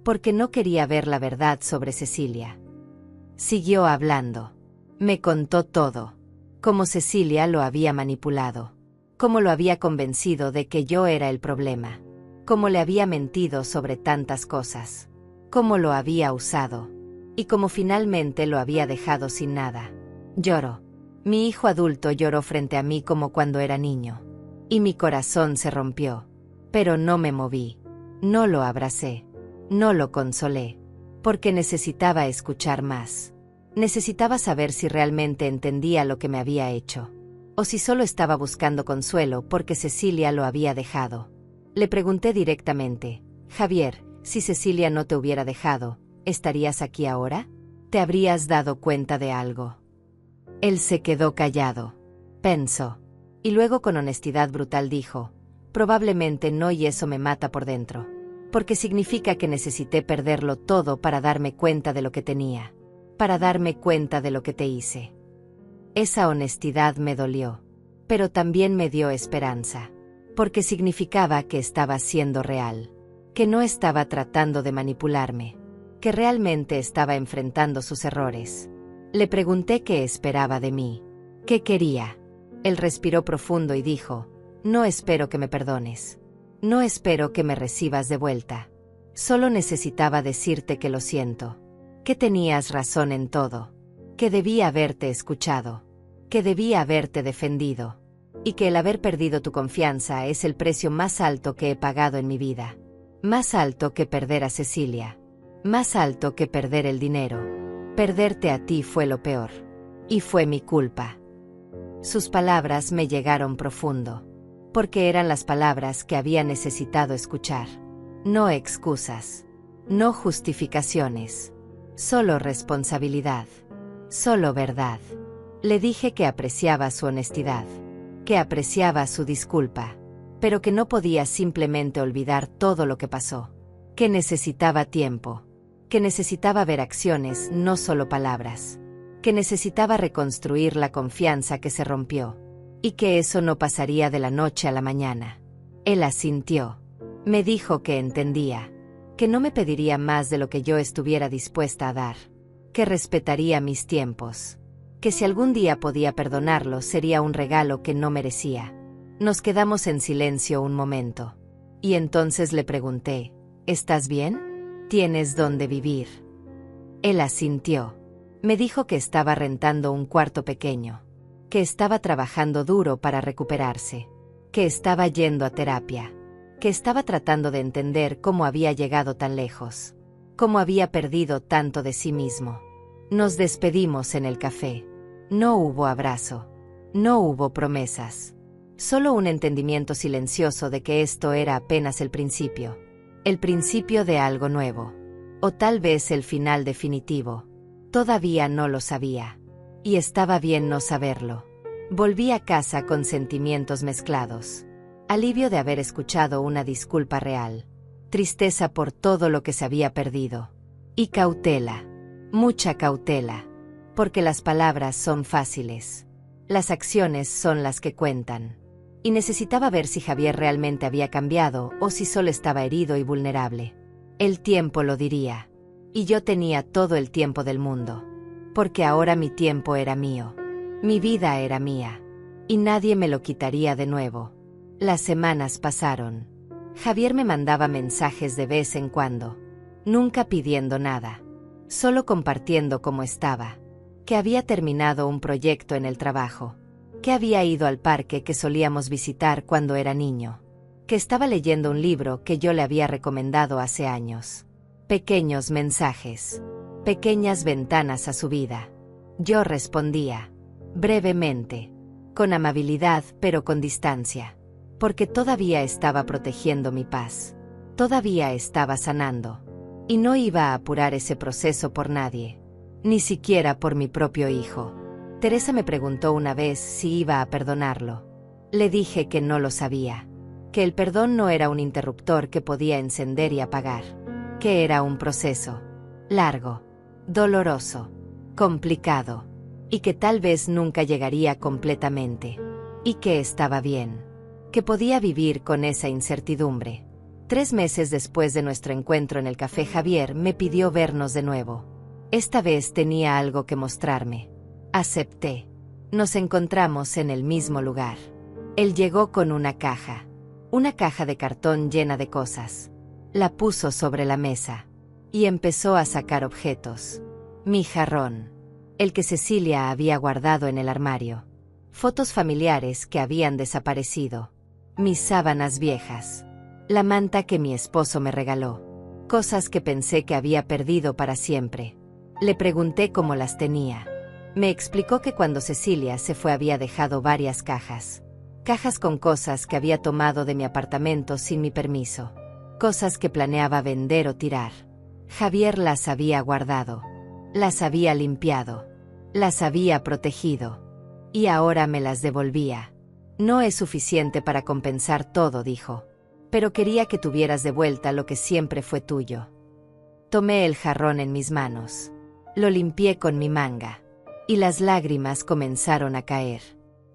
Porque no quería ver la verdad sobre Cecilia. Siguió hablando. Me contó todo. Cómo Cecilia lo había manipulado. Cómo lo había convencido de que yo era el problema. Cómo le había mentido sobre tantas cosas. Cómo lo había usado. Y cómo finalmente lo había dejado sin nada. Lloró. Mi hijo adulto lloró frente a mí como cuando era niño. Y mi corazón se rompió. Pero no me moví. No lo abracé. No lo consolé. Porque necesitaba escuchar más. Necesitaba saber si realmente entendía lo que me había hecho. O si solo estaba buscando consuelo porque Cecilia lo había dejado. Le pregunté directamente. Javier, si Cecilia no te hubiera dejado, ¿estarías aquí ahora? ¿Te habrías dado cuenta de algo? Él se quedó callado. Pensó. Y luego con honestidad brutal dijo, probablemente no, y eso me mata por dentro. Porque significa que necesité perderlo todo para darme cuenta de lo que tenía. Para darme cuenta de lo que te hice. Esa honestidad me dolió. Pero también me dio esperanza. Porque significaba que estaba siendo real. Que no estaba tratando de manipularme. Que realmente estaba enfrentando sus errores. Le pregunté qué esperaba de mí. ¿Qué quería? Él respiró profundo y dijo, no espero que me perdones. No espero que me recibas de vuelta. Solo necesitaba decirte que lo siento. Que tenías razón en todo. Que debía haberte escuchado. Que debía haberte defendido. Y que el haber perdido tu confianza es el precio más alto que he pagado en mi vida. Más alto que perder a Cecilia. Más alto que perder el dinero. Perderte a ti fue lo peor. Y fue mi culpa. Sus palabras me llegaron profundo. Porque eran las palabras que había necesitado escuchar. No excusas. No justificaciones. Solo responsabilidad. Solo verdad. Le dije que apreciaba su honestidad. Que apreciaba su disculpa. Pero que no podía simplemente olvidar todo lo que pasó. Que necesitaba tiempo. Que necesitaba ver acciones, no solo palabras. Que necesitaba reconstruir la confianza que se rompió. Y que eso no pasaría de la noche a la mañana. Él asintió. Me dijo que entendía. Que no me pediría más de lo que yo estuviera dispuesta a dar. Que respetaría mis tiempos. Que si algún día podía perdonarlo sería un regalo que no merecía. Nos quedamos en silencio un momento. Y entonces le pregunté, ¿estás bien? ¿Tienes dónde vivir? Él asintió. Me dijo que estaba rentando un cuarto pequeño. Que estaba trabajando duro para recuperarse. Que estaba yendo a terapia. Que estaba tratando de entender cómo había llegado tan lejos. Cómo había perdido tanto de sí mismo. Nos despedimos en el café. No hubo abrazo. No hubo promesas. Solo un entendimiento silencioso de que esto era apenas el principio. El principio de algo nuevo. O tal vez el final definitivo. Todavía no lo sabía. Y estaba bien no saberlo. Volví a casa con sentimientos mezclados. Alivio de haber escuchado una disculpa real. Tristeza por todo lo que se había perdido. Y cautela. Mucha cautela. Porque las palabras son fáciles. Las acciones son las que cuentan. Y necesitaba ver si Javier realmente había cambiado o si solo estaba herido y vulnerable. El tiempo lo diría. Y yo tenía todo el tiempo del mundo. porque ahora mi tiempo era mío. Mi vida era mía. Y nadie me lo quitaría de nuevo. Las semanas pasaron. Javier me mandaba mensajes de vez en cuando. Nunca pidiendo nada. Solo compartiendo cómo estaba. Que había terminado un proyecto en el trabajo. Que había ido al parque que solíamos visitar cuando era niño. Que estaba leyendo un libro que yo le había recomendado hace años. Pequeños mensajes. Pequeñas ventanas a su vida. Yo respondía. Brevemente. Con amabilidad pero con distancia. Porque todavía estaba protegiendo mi paz. Todavía estaba sanando. Y no iba a apurar ese proceso por nadie. Ni siquiera por mi propio hijo. Teresa me preguntó una vez si iba a perdonarlo. Le dije que no lo sabía. Que el perdón no era un interruptor que podía encender y apagar. Que era un proceso. Largo. Doloroso. Complicado. Y que tal vez nunca llegaría completamente. Y que estaba bien. Que podía vivir con esa incertidumbre. 3 meses después de nuestro encuentro en el café, Javier me pidió vernos de nuevo. Esta vez tenía algo que mostrarme. Acepté. Nos encontramos en el mismo lugar. Él llegó con una caja de cartón llena de cosas. La puso sobre la mesa. Y empezó a sacar objetos. Mi jarrón. El que Cecilia había guardado en el armario. Fotos familiares que habían desaparecido. Mis sábanas viejas. La manta que mi esposo me regaló. Cosas que pensé que había perdido para siempre. Le pregunté cómo las tenía. Me explicó que cuando Cecilia se fue había dejado varias cajas. Cajas con cosas que había tomado de mi apartamento sin mi permiso. Cosas que planeaba vender o tirar. Javier las había guardado. Las había limpiado. Las había protegido. Y ahora me las devolvía. No es suficiente para compensar todo, dijo. Pero quería que tuvieras de vuelta lo que siempre fue tuyo. Tomé el jarrón en mis manos. Lo limpié con mi manga. Y las lágrimas comenzaron a caer.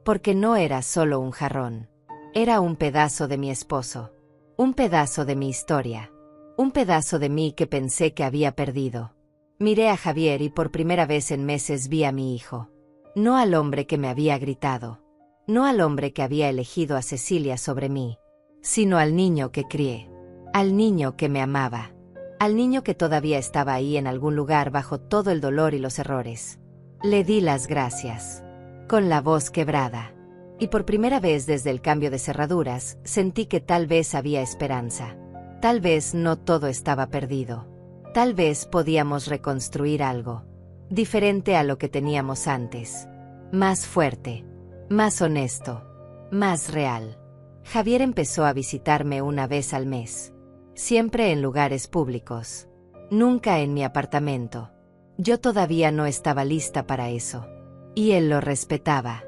Porque no era solo un jarrón. Era un pedazo de mi esposo. Un pedazo de mi historia. Un pedazo de mí que pensé que había perdido. Miré a Javier y por primera vez en meses vi a mi hijo. No al hombre que me había gritado. No al hombre que había elegido a Cecilia sobre mí. Sino al niño que crié. Al niño que me amaba. Al niño que todavía estaba ahí en algún lugar bajo todo el dolor y los errores. Le di las gracias. Con la voz quebrada. Y por primera vez desde el cambio de cerraduras, sentí que tal vez había esperanza. Tal vez no todo estaba perdido. Tal vez podíamos reconstruir algo. Diferente a lo que teníamos antes. Más fuerte. Más honesto. Más real. Javier empezó a visitarme una vez al mes. Siempre en lugares públicos. Nunca en mi apartamento. Yo todavía no estaba lista para eso. Y él lo respetaba.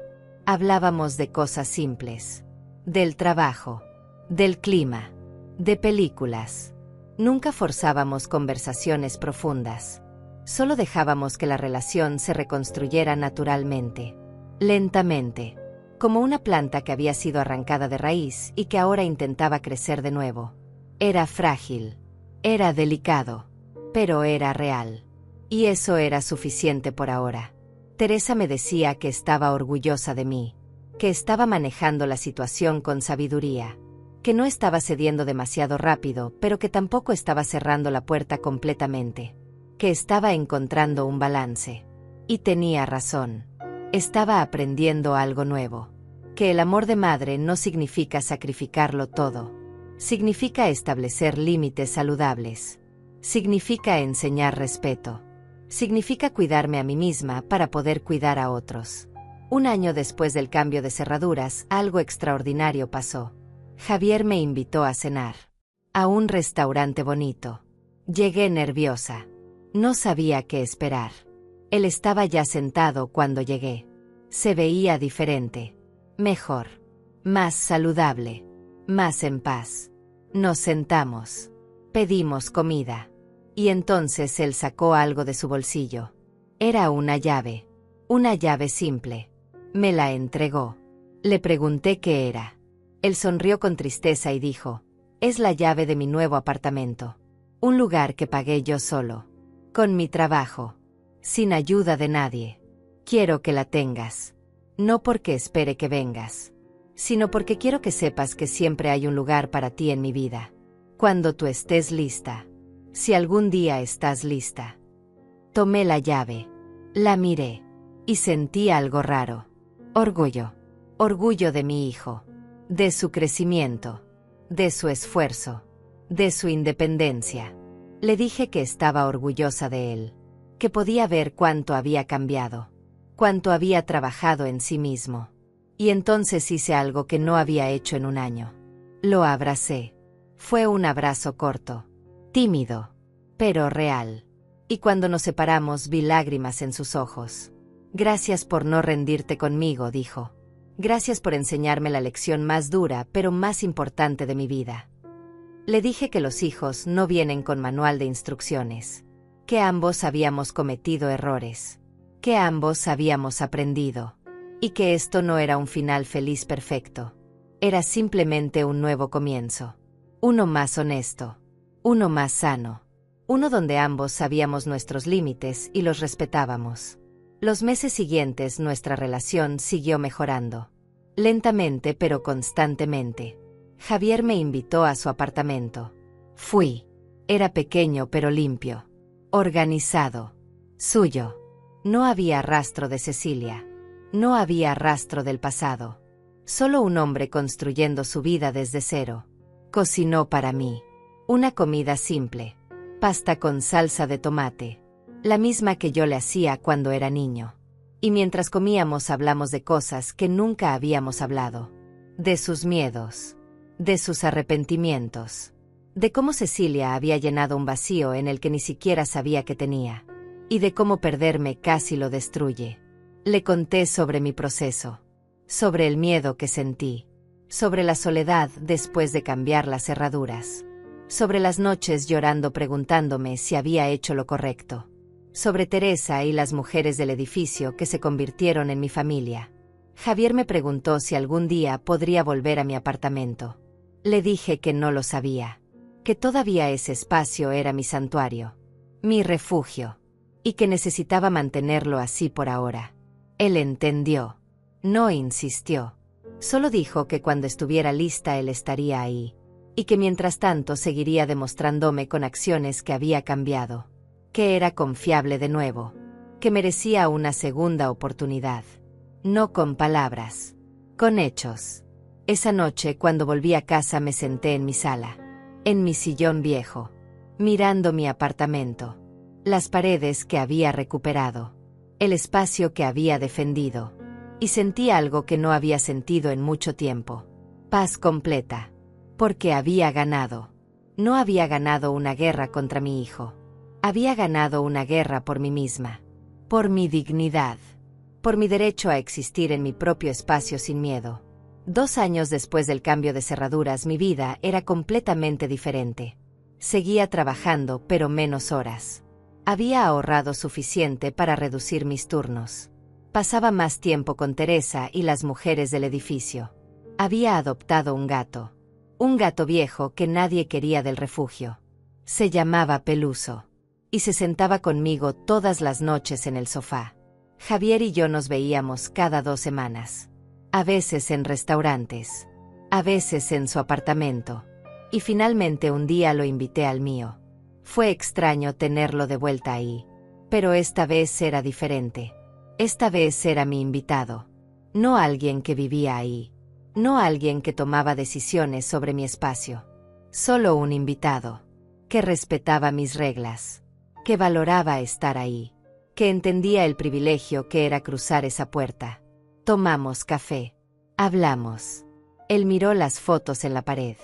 Hablábamos de cosas simples. Del trabajo. Del clima. De películas. Nunca forzábamos conversaciones profundas. Solo dejábamos que la relación se reconstruyera naturalmente. Lentamente. Como una planta que había sido arrancada de raíz y que ahora intentaba crecer de nuevo. Era frágil. Era delicado. Pero era real. Y eso era suficiente por ahora. Teresa me decía que estaba orgullosa de mí. Que estaba manejando la situación con sabiduría. Que no estaba cediendo demasiado rápido, pero que tampoco estaba cerrando la puerta completamente. Que estaba encontrando un balance. Y tenía razón. Estaba aprendiendo algo nuevo. Que el amor de madre no significa sacrificarlo todo. Significa establecer límites saludables. Significa enseñar respeto. Significa cuidarme a mí misma para poder cuidar a otros. 1 año después del cambio de cerraduras, algo extraordinario pasó. Javier me invitó a cenar. A un restaurante bonito. Llegué nerviosa. No sabía qué esperar. Él estaba ya sentado cuando llegué. Se veía diferente. Mejor. Más saludable. Más en paz. Nos sentamos. Pedimos comida. Y entonces él sacó algo de su bolsillo. Era una llave. Una llave simple. Me la entregó. Le pregunté qué era. Él sonrió con tristeza y dijo: es la llave de mi nuevo apartamento. Un lugar que pagué yo solo. Con mi trabajo. sin ayuda de nadie. Quiero que la tengas. No porque espere que vengas, sino porque quiero que sepas que siempre hay un lugar para ti en mi vida. Cuando tú estés lista. Si algún día estás lista. Tomé la llave. La miré. Y sentí algo raro. Orgullo. Orgullo de mi hijo. De su crecimiento. De su esfuerzo. De su independencia. Le dije que estaba orgullosa de él. Que podía ver cuánto había cambiado. Cuánto había trabajado en sí mismo. Y entonces hice algo que no había hecho en un año. Lo abracé. Fue un abrazo corto. Tímido. Pero real. Y cuando nos separamos vi lágrimas en sus ojos. Gracias por no rendirte conmigo, dijo. Gracias por enseñarme la lección más dura, pero más importante de mi vida. Le dije que los hijos no vienen con manual de instrucciones. Que ambos habíamos cometido errores. Que ambos habíamos aprendido. Y que esto no era un final feliz perfecto. Era simplemente un nuevo comienzo. Uno más honesto. Uno más sano. Uno donde ambos sabíamos nuestros límites y los respetábamos. Los meses siguientes nuestra relación siguió mejorando. Lentamente pero constantemente. Javier me invitó a su apartamento. Fui. Era pequeño pero limpio. Organizado. Suyo. No había rastro de Cecilia. No había rastro del pasado. Solo un hombre construyendo su vida desde cero. Cocinó para mí. Una comida simple. Pasta con salsa de tomate. La misma que yo le hacía cuando era niño. Y mientras comíamos hablamos de cosas que nunca habíamos hablado. De sus miedos. De sus arrepentimientos. De cómo Cecilia había llenado un vacío en el que ni siquiera sabía que tenía. Y de cómo perderme casi lo destruye. Le conté sobre mi proceso. Sobre el miedo que sentí. Sobre la soledad después de cambiar las cerraduras. Sobre las noches llorando preguntándome si había hecho lo correcto. Sobre Teresa y las mujeres del edificio que se convirtieron en mi familia. Javier me preguntó si algún día podría volver a mi apartamento. Le dije que no lo sabía. Que todavía ese espacio era mi santuario. Mi refugio. Y que necesitaba mantenerlo así por ahora. Él entendió. No insistió. Solo dijo que cuando estuviera lista él estaría ahí. Y que mientras tanto seguiría demostrándome con acciones que había cambiado. Que era confiable de nuevo. Que merecía una segunda oportunidad. No con palabras. Con hechos. Esa noche cuando volví a casa me senté en mi sala. En mi sillón viejo. Mirando mi apartamento. Las paredes que había recuperado. El espacio que había defendido. Y sentí algo que no había sentido en mucho tiempo. Paz completa. Porque había ganado. No había ganado una guerra contra mi hijo. Había ganado una guerra por mí misma. Por mi dignidad. Por mi derecho a existir en mi propio espacio sin miedo. 2 años después del cambio de cerraduras mi vida era completamente diferente. Seguía trabajando pero menos horas. Había ahorrado suficiente para reducir mis turnos. Pasaba más tiempo con Teresa y las mujeres del edificio. Había adoptado un gato. Un gato viejo que nadie quería del refugio. Se llamaba Peluso. Y se sentaba conmigo todas las noches en el sofá. Javier y yo nos veíamos cada 2 semanas. A veces en restaurantes. A veces en su apartamento. Y finalmente un día lo invité al mío. Fue extraño tenerlo de vuelta ahí. Pero esta vez era diferente. Esta vez era mi invitado. No alguien que vivía ahí. No alguien que tomaba decisiones sobre mi espacio. Solo un invitado. Que respetaba mis reglas. Que valoraba estar ahí. Que entendía el privilegio que era cruzar esa puerta. Tomamos café. Hablamos. Él miró las fotos en la pared.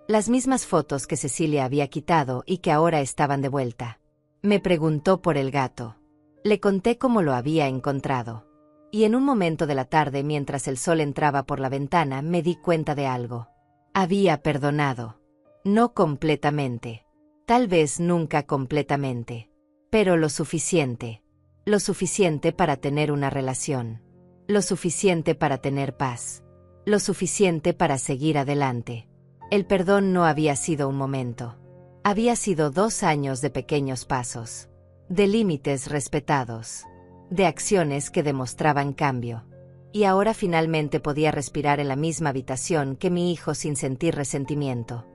Las mismas fotos que Cecilia había quitado y que ahora estaban de vuelta. Me preguntó por el gato. Le conté cómo lo había encontrado. Y en un momento de la tarde, mientras el sol entraba por la ventana, me di cuenta de algo. Había perdonado. No completamente. Tal vez nunca completamente. Pero lo suficiente. Lo suficiente para tener una relación. Lo suficiente para tener paz. Lo suficiente para seguir adelante. El perdón no había sido un momento. Había sido 2 años de pequeños pasos. de límites respetados, de acciones que demostraban cambio. Y ahora finalmente podía respirar en la misma habitación que mi hijo sin sentir resentimiento.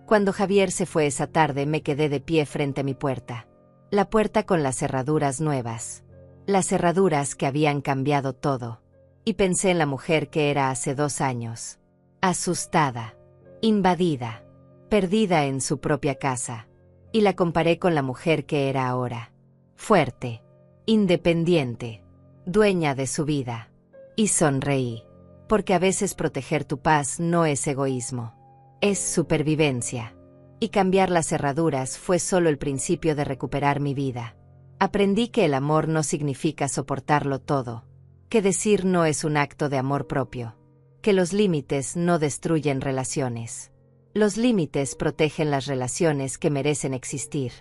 Cuando Javier se fue esa tarde me quedé de pie frente a mi puerta. La puerta con las cerraduras nuevas. Las cerraduras que habían cambiado todo. Y pensé en la mujer que era hace 2 años. Asustada, invadida, perdida en su propia casa. Y la comparé con la mujer que era ahora. Fuerte, independiente, dueña de su vida. Y sonreí. Porque a veces proteger tu paz no es egoísmo. Es supervivencia. Y cambiar las cerraduras fue solo el principio de recuperar mi vida. Aprendí que el amor no significa soportarlo todo. Que decir no es un acto de amor propio. Que los límites no destruyen relaciones. Los límites protegen las relaciones que merecen existir.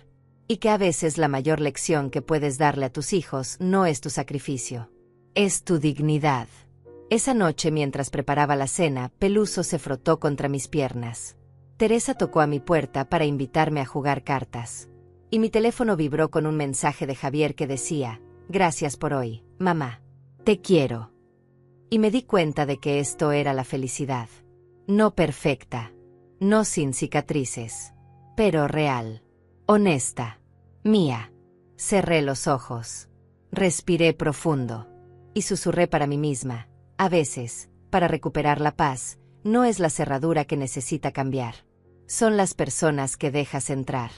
Y que a veces la mayor lección que puedes darle a tus hijos no es tu sacrificio. Es tu dignidad. Esa noche mientras preparaba la cena, Peluso se frotó contra mis piernas. Teresa tocó a mi puerta para invitarme a jugar cartas. Y mi teléfono vibró con un mensaje de Javier que decía: «Gracias por hoy, mamá. Te quiero». Y me di cuenta de que esto era la felicidad. No perfecta. No sin cicatrices. Pero real. Honesta. Mía. Cerré los ojos. Respiré profundo. Y susurré para mí misma: a veces, para recuperar la paz, no es la cerradura que necesita cambiar. Son las personas que dejas entrar.